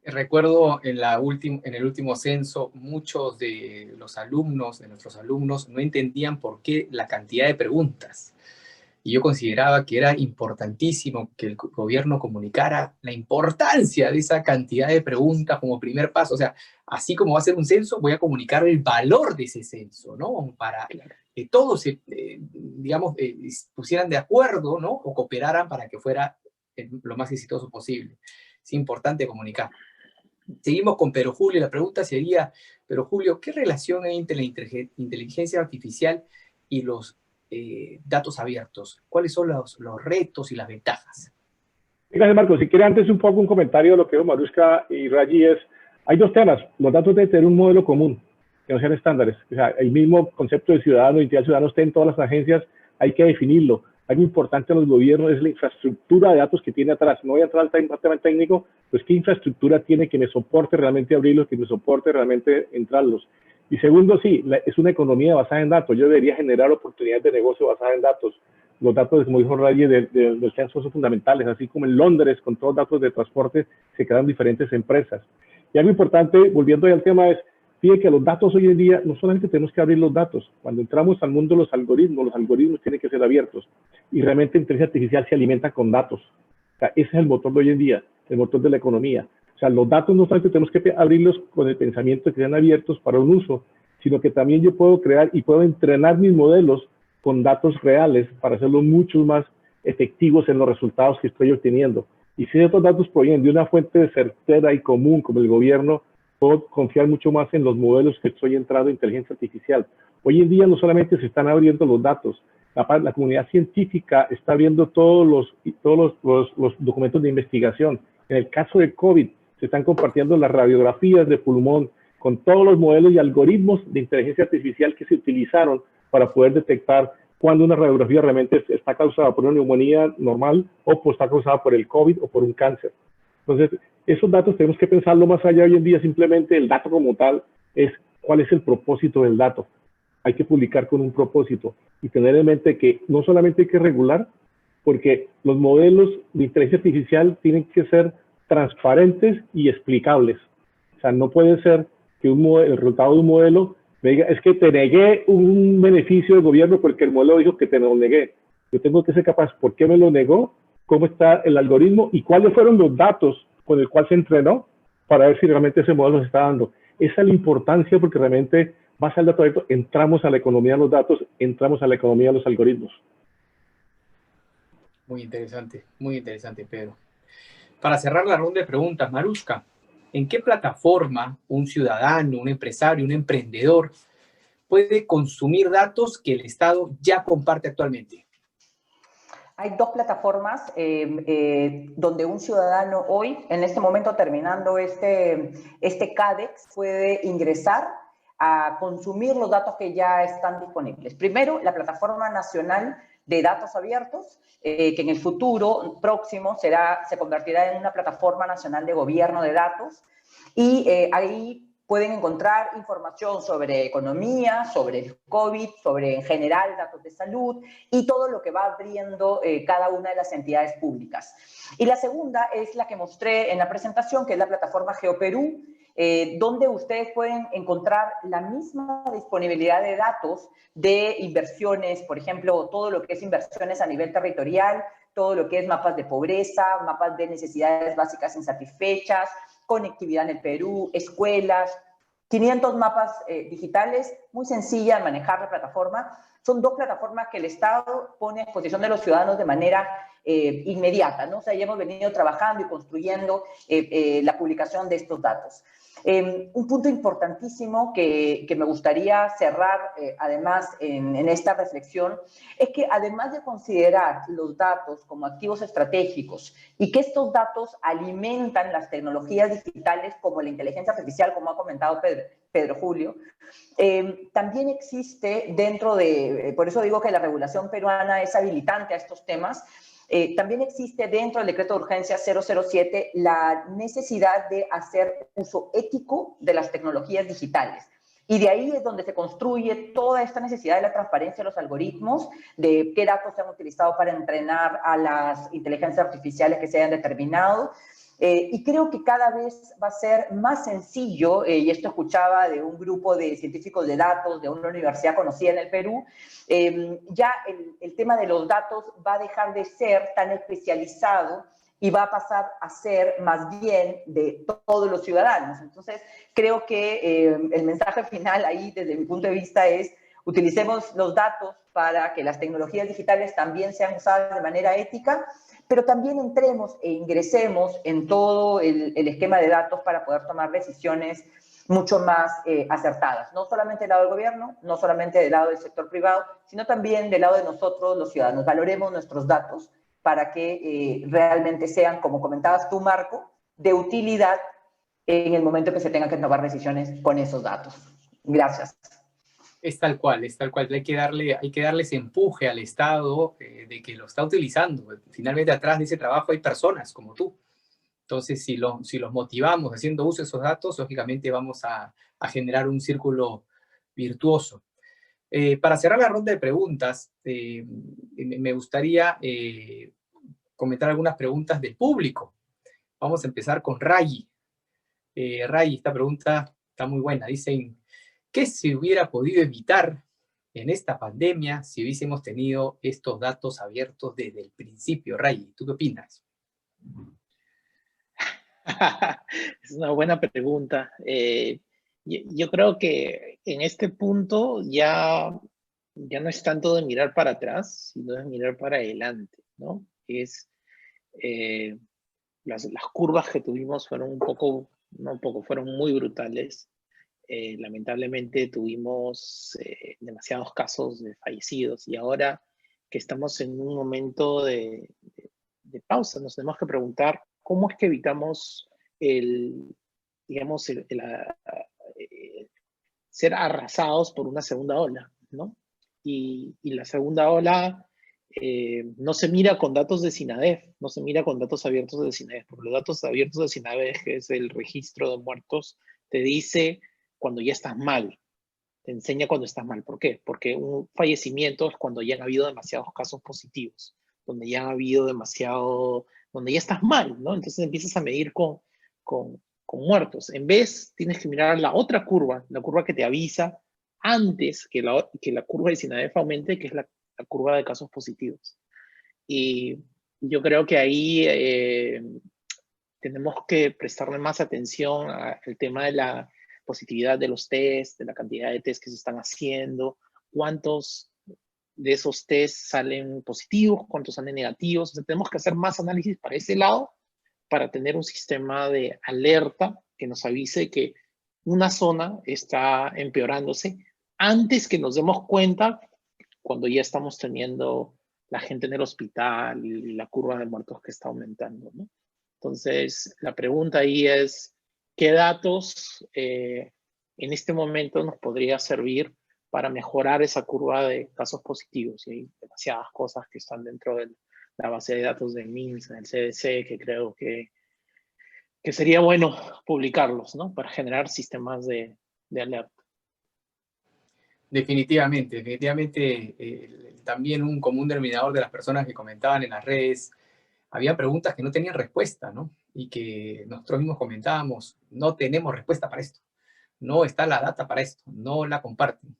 Recuerdo en el último censo, muchos de nuestros alumnos, no entendían por qué la cantidad de preguntas. y yo consideraba que era importantísimo que el gobierno comunicara la importancia de esa cantidad de preguntas como primer paso. O sea, así como va a ser un censo, voy a comunicar el valor de ese censo, ¿no? Para que todos se, digamos, pusieran de acuerdo, ¿no? O cooperaran para que fuera lo más exitoso posible. Es importante comunicar. Seguimos con Pedro Julio. La pregunta sería, Pedro Julio, ¿qué relación hay entre la inteligencia artificial y los datos abiertos? ¿Cuáles son los retos y las ventajas? Gracias, Marco. Si quiere antes un poco un comentario de lo que dijo Marushka y Raji hay dos temas. Los datos deben tener un modelo común, que no sean estándares. O sea, el mismo concepto de ciudadano, identidad ciudadana está en todas las agencias, hay que definirlo. Algo importante en los gobiernos es la infraestructura de datos que tiene atrás. No voy a entrar al tema técnico, pues qué infraestructura tiene que me soporte realmente abrirlos, que me soporte realmente entrarlos. Y segundo, sí, es una economía basada en datos. Yo debería generar oportunidades de negocio basadas en datos. Los datos, como dijo Rayi, del censo son fundamentales, así como en Londres, con todos los datos de transporte, se crean diferentes empresas. Y algo importante, volviendo al tema, es, fíjate que los datos hoy en día, no solamente tenemos que abrir los datos, cuando entramos al mundo de los algoritmos tienen que ser abiertos. Y realmente la inteligencia artificial se alimenta con datos. O sea, ese es el motor de hoy en día, el motor de la economía. O sea, los datos no solamente tenemos que abrirlos con el pensamiento de que sean abiertos para un uso, sino que también yo puedo crear y puedo entrenar mis modelos con datos reales para hacerlos mucho más efectivos en los resultados que estoy obteniendo. Y si estos datos provienen de una fuente certera y común como el gobierno, puedo confiar mucho más en los modelos que estoy entrando en inteligencia artificial. Hoy en día no solamente se están abriendo los datos, la comunidad científica está abriendo todos los documentos de investigación. En el caso de COVID, se están compartiendo las radiografías de pulmón con todos los modelos y algoritmos de inteligencia artificial que se utilizaron para poder detectar cuando una radiografía realmente está causada por una neumonía normal o pues está causada por el COVID o por un cáncer. Entonces, esos datos tenemos que pensarlo más allá hoy en día. Simplemente el dato como tal es cuál es el propósito del dato. Hay que publicar con un propósito y tener en mente que no solamente hay que regular, porque los modelos de inteligencia artificial tienen que ser transparentes y explicables. O sea, no puede ser que el resultado de un modelo me diga, es que te negué un beneficio del gobierno porque el modelo dijo que te lo negué. Yo tengo que ser capaz, ¿por qué me lo negó? ¿Cómo está el algoritmo? ¿Y cuáles fueron los datos con el cual se entrenó para ver si realmente ese modelo se está dando? Esa es la importancia, porque realmente base al dato abierto, entramos a la economía de los datos, entramos a la economía de los algoritmos. Muy interesante, Pedro. Para cerrar la ronda de preguntas, Marushka, ¿en qué plataforma un ciudadano, un empresario, un emprendedor puede consumir datos que el Estado ya comparte actualmente? Hay dos plataformas donde un ciudadano hoy, en este momento terminando este CADEX, puede ingresar a consumir los datos que ya están disponibles. Primero, la Plataforma Nacional de Datos Abiertos, que en el futuro próximo se convertirá en una Plataforma Nacional de Gobierno de Datos, y ahí pueden encontrar información sobre economía, sobre el COVID, sobre en general datos de salud y todo lo que va abriendo cada una de las entidades públicas. Y la segunda es la que mostré en la presentación, que es la plataforma GeoPerú, donde ustedes pueden encontrar la misma disponibilidad de datos de inversiones, por ejemplo, todo lo que es inversiones a nivel territorial, todo lo que es mapas de pobreza, mapas de necesidades básicas insatisfechas, conectividad en el Perú, escuelas, 500 mapas digitales, muy sencilla de manejar la plataforma. Son dos plataformas que el Estado pone a disposición de los ciudadanos de manera inmediata, ¿no? O sea, ya hemos venido trabajando y construyendo la publicación de estos datos. Un punto importantísimo que me gustaría cerrar, además, en esta reflexión, es que además de considerar los datos como activos estratégicos y que estos datos alimentan las tecnologías digitales como la inteligencia artificial, como ha comentado Pedro Julio, también existe dentro de, por eso digo que la regulación peruana es habilitante a estos temas, también existe dentro del decreto de urgencia 007 la necesidad de hacer uso ético de las tecnologías digitales. Y de ahí es donde se construye toda esta necesidad de la transparencia de los algoritmos, de qué datos se han utilizado para entrenar a las inteligencias artificiales que se hayan determinado, Y creo que cada vez va a ser más sencillo, y esto escuchaba de un grupo de científicos de datos de una universidad conocida en el Perú, ya el tema de los datos va a dejar de ser tan especializado y va a pasar a ser más bien de todos los ciudadanos. Entonces, creo que el mensaje final ahí, desde mi punto de vista, es utilicemos los datos para que las tecnologías digitales también sean usadas de manera ética, pero también entremos e ingresemos en todo el esquema de datos para poder tomar decisiones mucho más acertadas, no solamente del lado del gobierno, no solamente del lado del sector privado, sino también del lado de nosotros, los ciudadanos. Valoremos nuestros datos para que realmente sean, como comentabas tú, Marco, de utilidad en el momento que se tengan que tomar decisiones con esos datos. Gracias. Es tal cual, es tal cual. Hay que darle ese empuje al Estado de que lo está utilizando. Finalmente, atrás de ese trabajo hay personas como tú. Entonces, si los motivamos haciendo uso de esos datos, lógicamente vamos a generar un círculo virtuoso. Para cerrar la ronda de preguntas, me gustaría comentar algunas preguntas del público. Vamos a empezar con Rayi. Rayi, esta pregunta está muy buena. Dicen, ¿qué se hubiera podido evitar en esta pandemia si hubiésemos tenido estos datos abiertos desde el principio? Rayi, ¿tú qué opinas? Es una buena pregunta. Yo creo que en este punto ya no es tanto de mirar para atrás, sino de mirar para adelante, ¿no? Las curvas que tuvimos fueron fueron muy brutales. Lamentablemente tuvimos demasiados casos de fallecidos, y ahora que estamos en un momento de pausa, nos tenemos que preguntar cómo es que evitamos ser arrasados por una segunda ola, ¿no? Y la segunda ola no se mira con datos de SINADEF, no se mira con datos abiertos de SINADEF, porque los datos abiertos de SINADEF, que es el registro de muertos, te dice cuando ya estás mal, te enseña cuando estás mal. ¿Por qué? Porque un fallecimiento es cuando ya han habido demasiados casos positivos, donde ya ha habido donde ya estás mal, ¿no? Entonces empiezas a medir con muertos. En vez, tienes que mirar la otra curva, la curva que te avisa antes que la curva de SINADEF aumente, que es la curva de casos positivos. Y yo creo que ahí tenemos que prestarle más atención al tema de la positividad de los test, de la cantidad de test que se están haciendo, cuántos de esos test salen positivos, cuántos salen negativos. O sea, tenemos que hacer más análisis para ese lado, para tener un sistema de alerta que nos avise que una zona está empeorándose antes que nos demos cuenta, cuando ya estamos teniendo la gente en el hospital y la curva de muertos que está aumentando, ¿no? Entonces, la pregunta ahí es, ¿qué datos en este momento nos podría servir para mejorar esa curva de casos positivos? Y hay demasiadas cosas que están dentro de la base de datos del MINSA, del CDC, que creo que sería bueno publicarlos, ¿no? Para generar sistemas de alerta. Definitivamente, también un común denominador de las personas que comentaban en las redes, había preguntas que no tenían respuesta, ¿no? Y que nosotros mismos comentábamos, no tenemos respuesta para esto, no está la data para esto, no la comparten.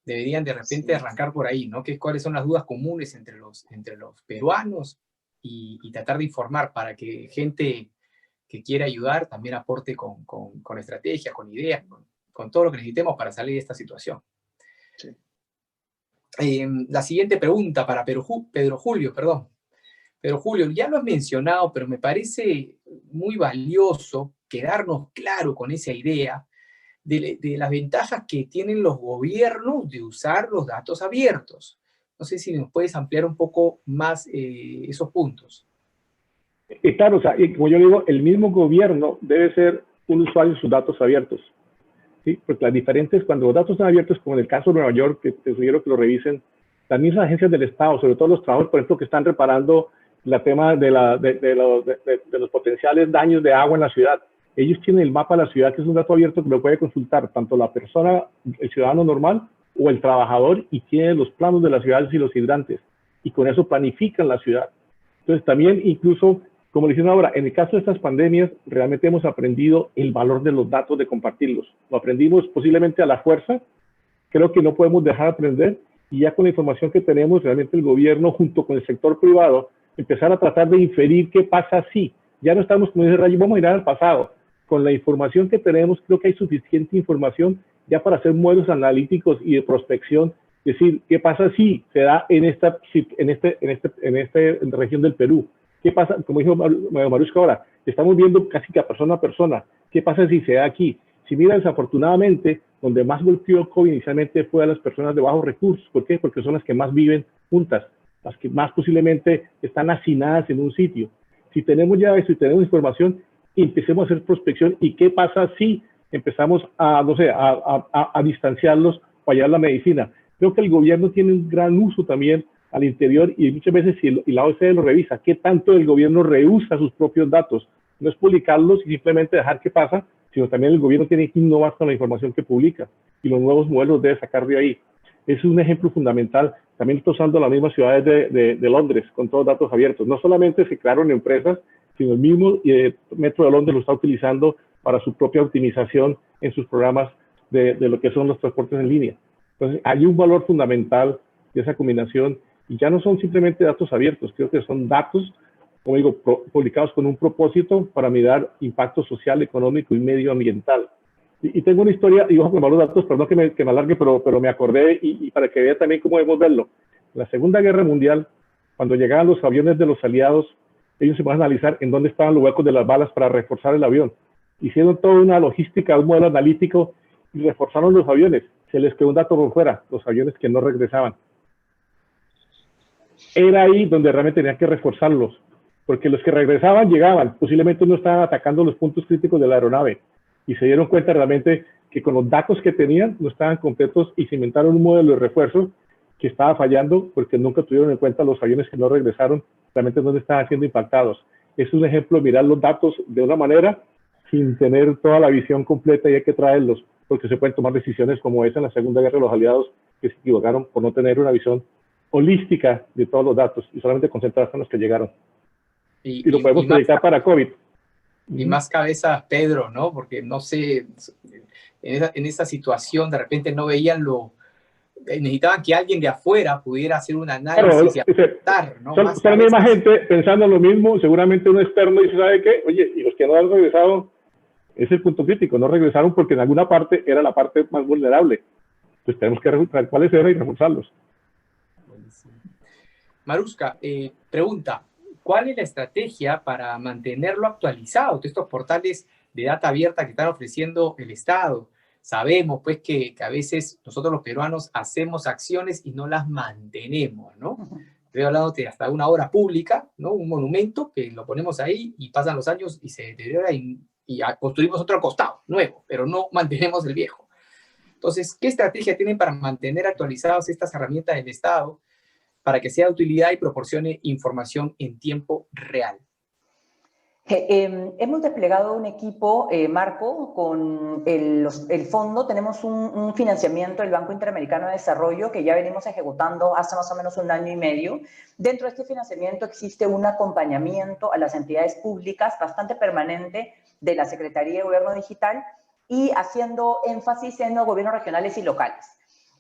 Deberían de repente arrancar por ahí, ¿no? ¿Cuáles son las dudas comunes entre los peruanos? Y tratar de informar para que gente que quiera ayudar también aporte con estrategias, con ideas, con todo lo que necesitemos para salir de esta situación. Sí. La siguiente pregunta para Pedro Julio, ya lo has mencionado, pero me parece muy valioso quedarnos claro con esa idea de las ventajas que tienen los gobiernos de usar los datos abiertos. No sé si nos puedes ampliar un poco más esos puntos. Claro, o sea, como yo digo, el mismo gobierno debe ser un usuario de sus datos abiertos. ¿Sí? Porque las diferentes, cuando los datos están abiertos, como en el caso de Nueva York, que te sugiero que lo revisen, las mismas agencias del Estado, sobre todo los trabajadores, por ejemplo, que están reparando el tema de los potenciales daños de agua en la ciudad, ellos tienen el mapa de la ciudad, que es un dato abierto que lo puede consultar tanto la persona, el ciudadano normal o el trabajador, y tiene los planos de las ciudades y los hidrantes, y con eso planifican la ciudad. Entonces también incluso como le dicen ahora, en el caso de estas pandemias, realmente hemos aprendido el valor de los datos, de compartirlos. Lo aprendimos posiblemente a la fuerza, creo que no podemos dejar de aprender, y ya con la información que tenemos, realmente el gobierno junto con el sector privado, empezar a tratar de inferir qué pasa si. Ya no estamos, como dice Rayi, vamos a ir al pasado. Con la información que tenemos, creo que hay suficiente información ya para hacer modelos analíticos y de prospección, es decir, qué pasa si se da en esta región del Perú. ¿Qué pasa? Como dijo Mariuska ahora, estamos viendo casi que a persona. ¿Qué pasa si se da aquí? Si mira, desafortunadamente, donde más golpeó COVID inicialmente fue a las personas de bajos recursos. ¿Por qué? Porque son las que más viven juntas, las que más posiblemente están hacinadas en un sitio. Si tenemos ya eso y tenemos información, empecemos a hacer prospección. ¿Y qué pasa si empezamos a, no sé, a distanciarlos o a llevar la medicina? Creo que el gobierno tiene un gran uso también al interior, y muchas veces si la OCDE lo revisa, ¿qué tanto el gobierno rehúsa sus propios datos? No es publicarlos y simplemente dejar que pasa, sino también el gobierno tiene que innovar con la información que publica, y los nuevos modelos debe sacar de ahí. Es un ejemplo fundamental. También está usando las mismas ciudades de Londres, con todos datos abiertos. No solamente se crearon empresas, sino el mismo Metro de Londres lo está utilizando para su propia optimización en sus programas de lo que son los transportes en línea. Entonces, hay un valor fundamental de esa combinación, y ya no son simplemente datos abiertos, creo que son datos, como digo, publicados con un propósito para mirar impacto social, económico y medioambiental. Y tengo una historia, y ojo con malos datos, perdón que me alargue, pero me acordé, y para que vea también cómo debemos verlo. En la Segunda Guerra Mundial, cuando llegaban los aviones de los aliados, ellos se van a analizar en dónde estaban los huecos de las balas para reforzar el avión. Hicieron toda una logística, un modelo analítico, y reforzaron los aviones. Se les quedó un dato por fuera, los aviones que no regresaban. Era ahí donde realmente tenían que reforzarlos, porque los que regresaban llegaban, posiblemente no estaban atacando los puntos críticos de la aeronave, y se dieron cuenta realmente que con los datos que tenían no estaban completos, y se inventaron un modelo de refuerzo que estaba fallando porque nunca tuvieron en cuenta los aviones que no regresaron, realmente dónde estaban siendo impactados. Es un ejemplo de mirar los datos de una manera sin tener toda la visión completa, y hay que traerlos, porque se pueden tomar decisiones como esa en la Segunda Guerra de los Aliados, que se equivocaron por no tener una visión holística de todos los datos y solamente concentrarse en los que llegaron. Y lo podemos proyectar para COVID. Y más cabeza, Pedro, ¿no? Porque no sé, en esa situación de repente no veían necesitaban que alguien de afuera pudiera hacer un análisis y aportar, ¿no? Son la misma gente pensando lo mismo, seguramente un externo dice, ¿sabe qué? Oye, y los que no han regresado, es el punto crítico, no regresaron porque en alguna parte era la parte más vulnerable. Entonces tenemos que recuperar cuáles eran y reforzarlos. Mariuska, pregunta, ¿cuál es la estrategia para mantenerlo actualizado? Estos portales de data abierta que están ofreciendo el Estado. Sabemos, pues, que a veces nosotros los peruanos hacemos acciones y no las mantenemos, ¿no? Estoy hablando de hasta una obra pública, ¿no? Un monumento que lo ponemos ahí y pasan los años y se deteriora y construimos otro costado, nuevo, pero no mantenemos el viejo. Entonces, ¿qué estrategia tienen para mantener actualizadas estas herramientas del Estado para que sea de utilidad y proporcione información en tiempo real? Hemos desplegado un equipo, Marco, con el fondo. Tenemos un financiamiento del Banco Interamericano de Desarrollo que ya venimos ejecutando hace más o menos 1 año y medio. Dentro de este financiamiento existe un acompañamiento a las entidades públicas bastante permanente de la Secretaría de Gobierno Digital, y haciendo énfasis en los gobiernos regionales y locales.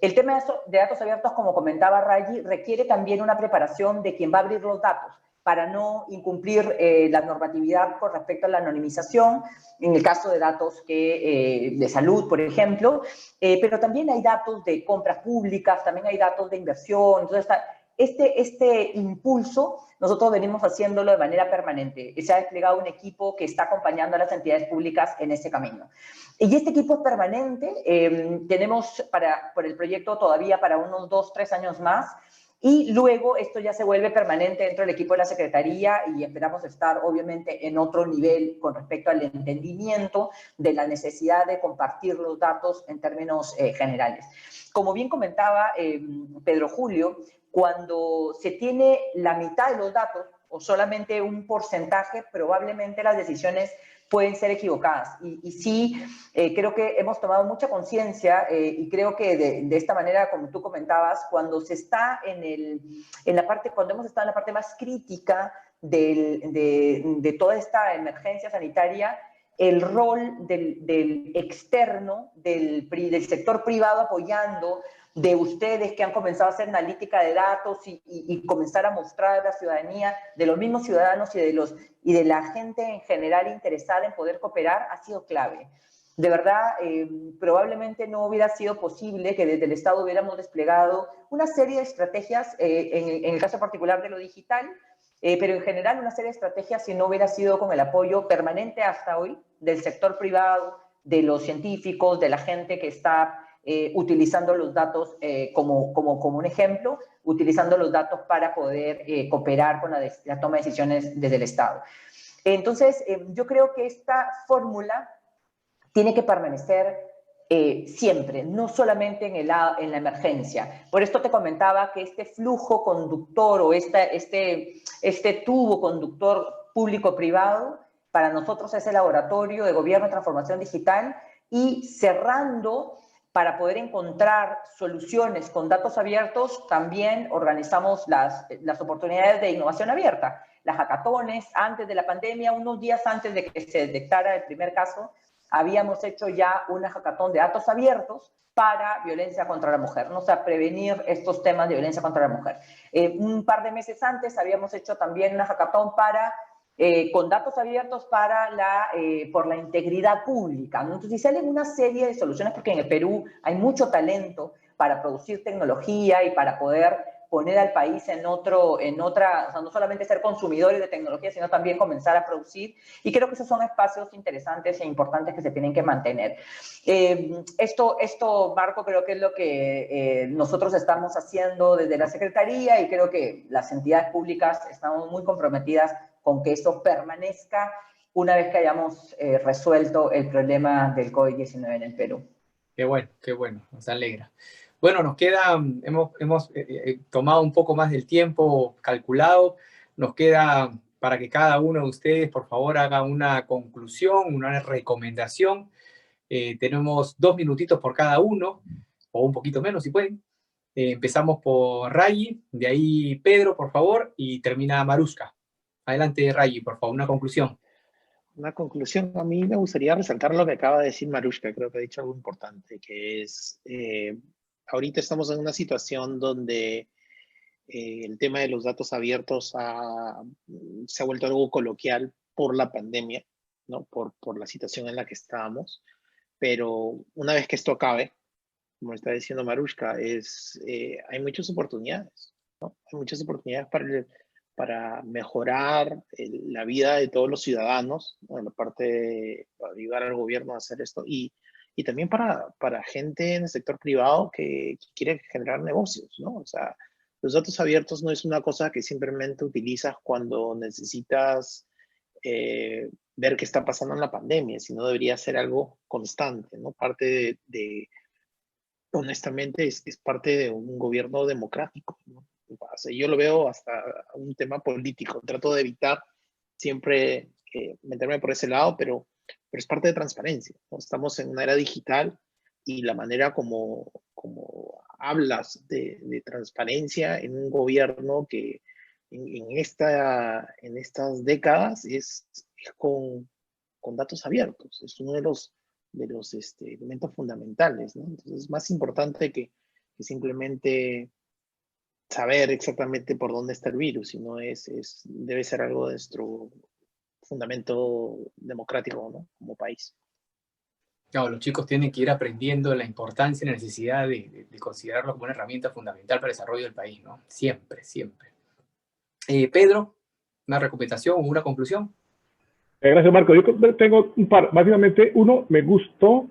El tema de datos abiertos, como comentaba Rayi, requiere también una preparación de quien va a abrir los datos para no incumplir la normatividad con respecto a la anonimización, en el caso de datos de salud, por ejemplo, pero también hay datos de compras públicas, también hay datos de inversión. Entonces, este impulso nosotros venimos haciéndolo de manera permanente. Se ha desplegado un equipo que está acompañando a las entidades públicas en ese camino. Y este equipo es permanente. Tenemos por el proyecto todavía para unos 2 o 3 años más. Y luego esto ya se vuelve permanente dentro del equipo de la Secretaría, y esperamos estar obviamente en otro nivel con respecto al entendimiento de la necesidad de compartir los datos en términos generales. Como bien comentaba Pedro Julio, cuando se tiene la mitad de los datos o solamente un porcentaje, probablemente las decisiones pueden ser equivocadas. Y sí, creo que hemos tomado mucha conciencia, y creo que de esta manera, como tú comentabas, cuando se está cuando hemos estado en la parte más crítica de toda esta emergencia sanitaria, el rol del externo, del sector privado apoyando, de ustedes que han comenzado a hacer analítica de datos y comenzar a mostrar a la ciudadanía, de los mismos ciudadanos y de la gente en general interesada en poder cooperar, ha sido clave. De verdad, probablemente no hubiera sido posible que desde el Estado hubiéramos desplegado una serie de estrategias, en el caso particular de lo digital, pero en general una serie de estrategias si no hubiera sido con el apoyo permanente hasta hoy del sector privado, de los científicos, de la gente que está utilizando los datos como un ejemplo, utilizando los datos para poder cooperar con la toma de decisiones desde el Estado. Entonces, yo creo que esta fórmula tiene que permanecer siempre, no solamente en la emergencia. Por esto te comentaba que este flujo conductor o este tubo conductor público-privado para nosotros es el laboratorio de gobierno y transformación digital, y cerrando para poder encontrar soluciones con datos abiertos, también organizamos las oportunidades de innovación abierta, las hackatones. Antes de la pandemia, unos días antes de que se detectara el primer caso, habíamos hecho ya una hackatón de datos abiertos para violencia contra la mujer, ¿no? O sea, prevenir estos temas de violencia contra la mujer. Un par de meses antes habíamos hecho también una hackatón con datos abiertos por la integridad pública, ¿no? Entonces, salen una serie de soluciones porque en el Perú hay mucho talento para producir tecnología y para poder poner al país en otra, o sea, no solamente ser consumidores de tecnología, sino también comenzar a producir. Y creo que esos son espacios interesantes e importantes que se tienen que mantener. Esto, Marco, creo que es lo que nosotros estamos haciendo desde la Secretaría, y creo que las entidades públicas estamos muy comprometidas con que esto permanezca una vez que hayamos resuelto el problema del COVID-19 en el Perú. Qué bueno, nos alegra. Bueno, nos queda, hemos tomado un poco más del tiempo calculado, nos queda para que cada uno de ustedes, por favor, haga una conclusión, una recomendación. Tenemos 2 minutitos por cada uno, o un poquito menos si pueden. Empezamos por Rayi, de ahí Pedro, por favor, y termina Maruska. Adelante, Rayi, por favor, una conclusión. Una conclusión, a mí me gustaría resaltar lo que acaba de decir Maruska. Creo que ha dicho algo importante, que es, ahorita estamos en una situación donde el tema de los datos abiertos se ha vuelto algo coloquial por la pandemia, ¿no? Por la situación en la que estábamos. Pero una vez que esto acabe, como está diciendo Maruska, hay muchas oportunidades, ¿no? Hay muchas oportunidades para mejorar la vida de todos los ciudadanos, ¿no? En la parte de ayudar al gobierno a hacer esto, y también para gente en el sector privado que quiere generar negocios, ¿no? O sea, los datos abiertos no es una cosa que simplemente utilizas cuando necesitas ver qué está pasando en la pandemia, sino debería ser algo constante, ¿no? Parte honestamente, es parte de un gobierno democrático, ¿no? O sea, yo lo veo hasta un tema político. Trato de evitar siempre meterme por ese lado, pero es parte de transparencia, ¿no? Estamos en una era digital y la manera como hablas de transparencia en un gobierno que en estas décadas es con datos abiertos. Es uno de los elementos fundamentales, ¿no? Entonces es más importante que simplemente saber exactamente por dónde está el virus, sino debe ser algo de nuestro fundamento democrático, ¿no? Como país. Claro, los chicos tienen que ir aprendiendo la importancia y la necesidad de considerarlo como una herramienta fundamental para el desarrollo del país, ¿no? Siempre, siempre. Pedro, ¿una recomendación o una conclusión? Gracias, Marco. Yo tengo un par. Básicamente, uno, me gustó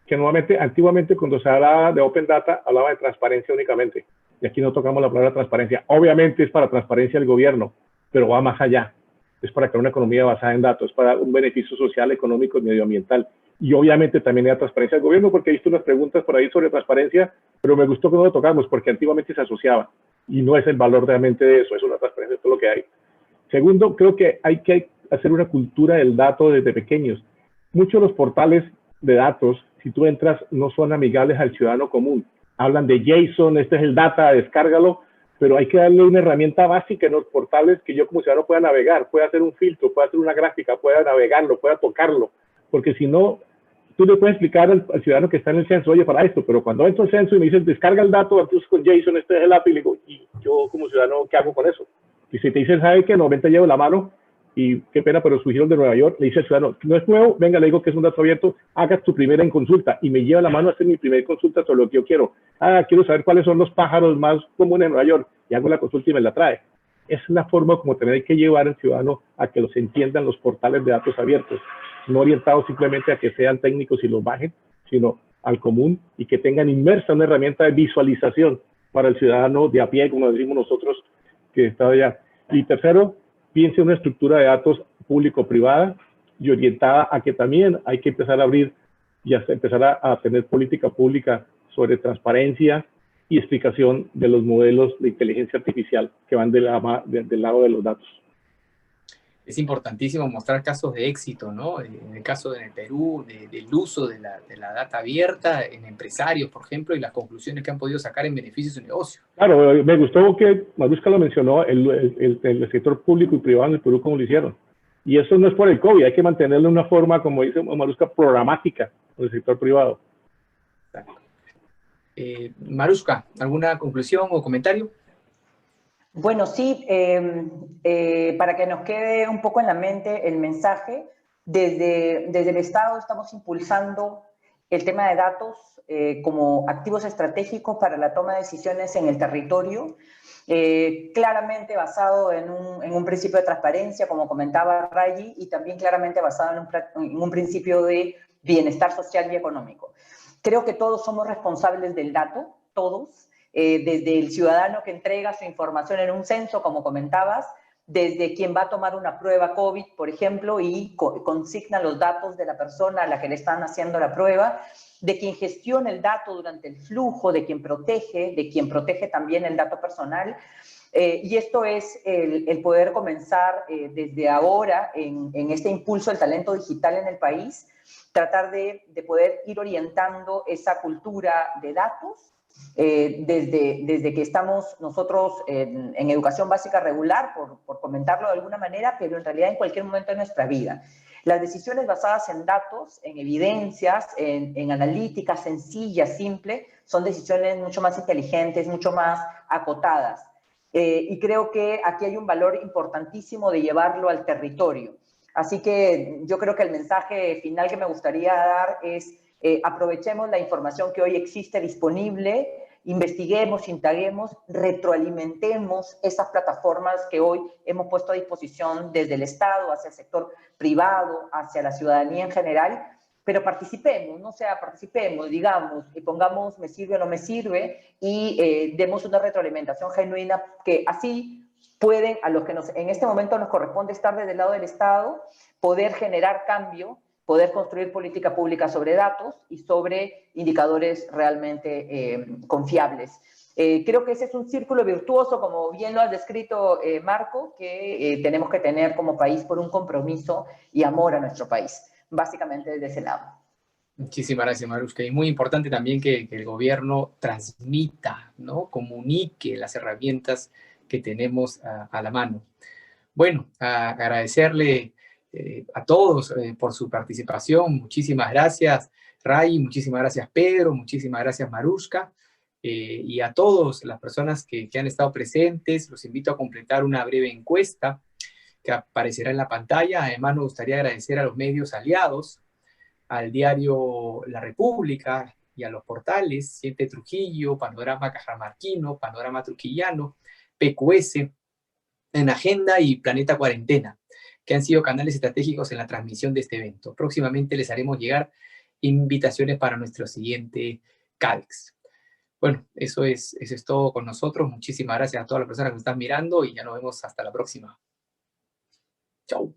que antiguamente cuando se hablaba de Open Data, hablaba de transparencia únicamente. Y aquí no tocamos la palabra transparencia. Obviamente es para transparencia del gobierno, pero va más allá. Es para crear una economía basada en datos, para un beneficio social, económico y medioambiental. Y obviamente también hay transparencia del gobierno, porque he visto unas preguntas por ahí sobre transparencia, pero me gustó que no lo tocamos, porque antiguamente se asociaba. Y no es el valor realmente de eso, es una transparencia de todo lo que hay. Segundo, creo que hay que hacer una cultura del dato desde pequeños. Muchos de los portales de datos, si tú entras, no son amigables al ciudadano común. Hablan de JSON, este es el data, descárgalo, pero hay que darle una herramienta básica en los portales que yo como ciudadano pueda navegar, pueda hacer un filtro, pueda hacer una gráfica, pueda navegarlo, pueda tocarlo, porque si no, tú le puedes explicar al ciudadano que está en el censo, oye, para esto, pero cuando entro al censo y me dicen, descarga el dato, entonces con JSON, este es el API, y le digo, y yo como ciudadano, ¿qué hago con eso? Y si te dicen, ¿sabe qué? No, ven, te llevo la mano, y qué pena, pero surgieron de Nueva York, le dice al ciudadano, no es nuevo, venga, le digo que es un dato abierto, hagas tu primera en consulta, y me lleva la mano a hacer mi primera consulta sobre lo que yo quiero. Quiero saber cuáles son los pájaros más comunes en Nueva York, y hago la consulta y me la trae. Es la forma como tener que llevar al ciudadano a que los entiendan los portales de datos abiertos, no orientados simplemente a que sean técnicos y los bajen, sino al común y que tengan inmersa una herramienta de visualización para el ciudadano de a pie, como decimos nosotros, que está allá. Y tercero, piense en una estructura de datos público-privada y orientada a que también hay que empezar a abrir y hasta empezar a tener política pública sobre transparencia y explicación de los modelos de inteligencia artificial que van del lado de los datos. Es importantísimo mostrar casos de éxito, ¿no? En el caso de Perú, del uso de la data abierta en empresarios, por ejemplo, y las conclusiones que han podido sacar en beneficio de su negocio. Claro, me gustó que Maruska lo mencionó, el sector público y privado en el Perú, como lo hicieron. Y eso no es por el COVID, hay que mantenerlo de una forma, como dice Maruska, programática con el sector privado. Exacto. Maruska, ¿alguna conclusión o comentario? Bueno, sí, para que nos quede un poco en la mente el mensaje, desde el Estado estamos impulsando el tema de datos como activos estratégicos para la toma de decisiones en el territorio, claramente basado en un principio de transparencia, como comentaba Rayi, y también claramente basado en un principio de bienestar social y económico. Creo que todos somos responsables del dato, todos. Desde el ciudadano que entrega su información en un censo, como comentabas, desde quien va a tomar una prueba COVID, por ejemplo, y consigna los datos de la persona a la que le están haciendo la prueba, de quien gestiona el dato durante el flujo, de quien protege también el dato personal. Y esto es el poder comenzar desde ahora en este impulso del talento digital en el país, tratar de poder ir orientando esa cultura de datos, desde que estamos nosotros en educación básica regular, por comentarlo de alguna manera, pero en realidad en cualquier momento de nuestra vida. Las decisiones basadas en datos, en evidencias, en analítica sencilla, simple, son decisiones mucho más inteligentes, mucho más acotadas. Y creo que aquí hay un valor importantísimo de llevarlo al territorio. Así que yo creo que el mensaje final que me gustaría dar es aprovechemos la información que hoy existe disponible, investiguemos, indaguemos, retroalimentemos esas plataformas que hoy hemos puesto a disposición desde el Estado, hacia el sector privado, hacia la ciudadanía en general, pero participemos, participemos, digamos, y pongamos me sirve o no me sirve, y demos una retroalimentación genuina que así pueden, a los que en este momento nos corresponde estar desde el lado del Estado, poder generar cambio, poder construir política pública sobre datos y sobre indicadores realmente confiables. Creo que ese es un círculo virtuoso, como bien lo has descrito, Marco, que tenemos que tener como país por un compromiso y amor a nuestro país, básicamente desde ese lado. Muchísimas gracias, Maruska. Y muy importante también que el gobierno transmita, ¿no? Comunique las herramientas que tenemos a la mano. Bueno, agradecerle a todos por su participación. Muchísimas gracias, Ray, muchísimas gracias, Pedro, muchísimas gracias, Maruska, y a todas las personas que han estado presentes. Los invito a completar una breve encuesta que aparecerá en la pantalla. Además, nos gustaría agradecer a los medios aliados, al diario La República y a los portales 7 Trujillo, Panorama Cajamarquino, Panorama Trujillano, PQS, En Agenda y Planeta Cuarentena, que han sido canales estratégicos en la transmisión de este evento. Próximamente les haremos llegar invitaciones para nuestro siguiente CADEX. Bueno, eso es todo con nosotros. Muchísimas gracias a todas las personas que nos están mirando y ya nos vemos hasta la próxima. Chau.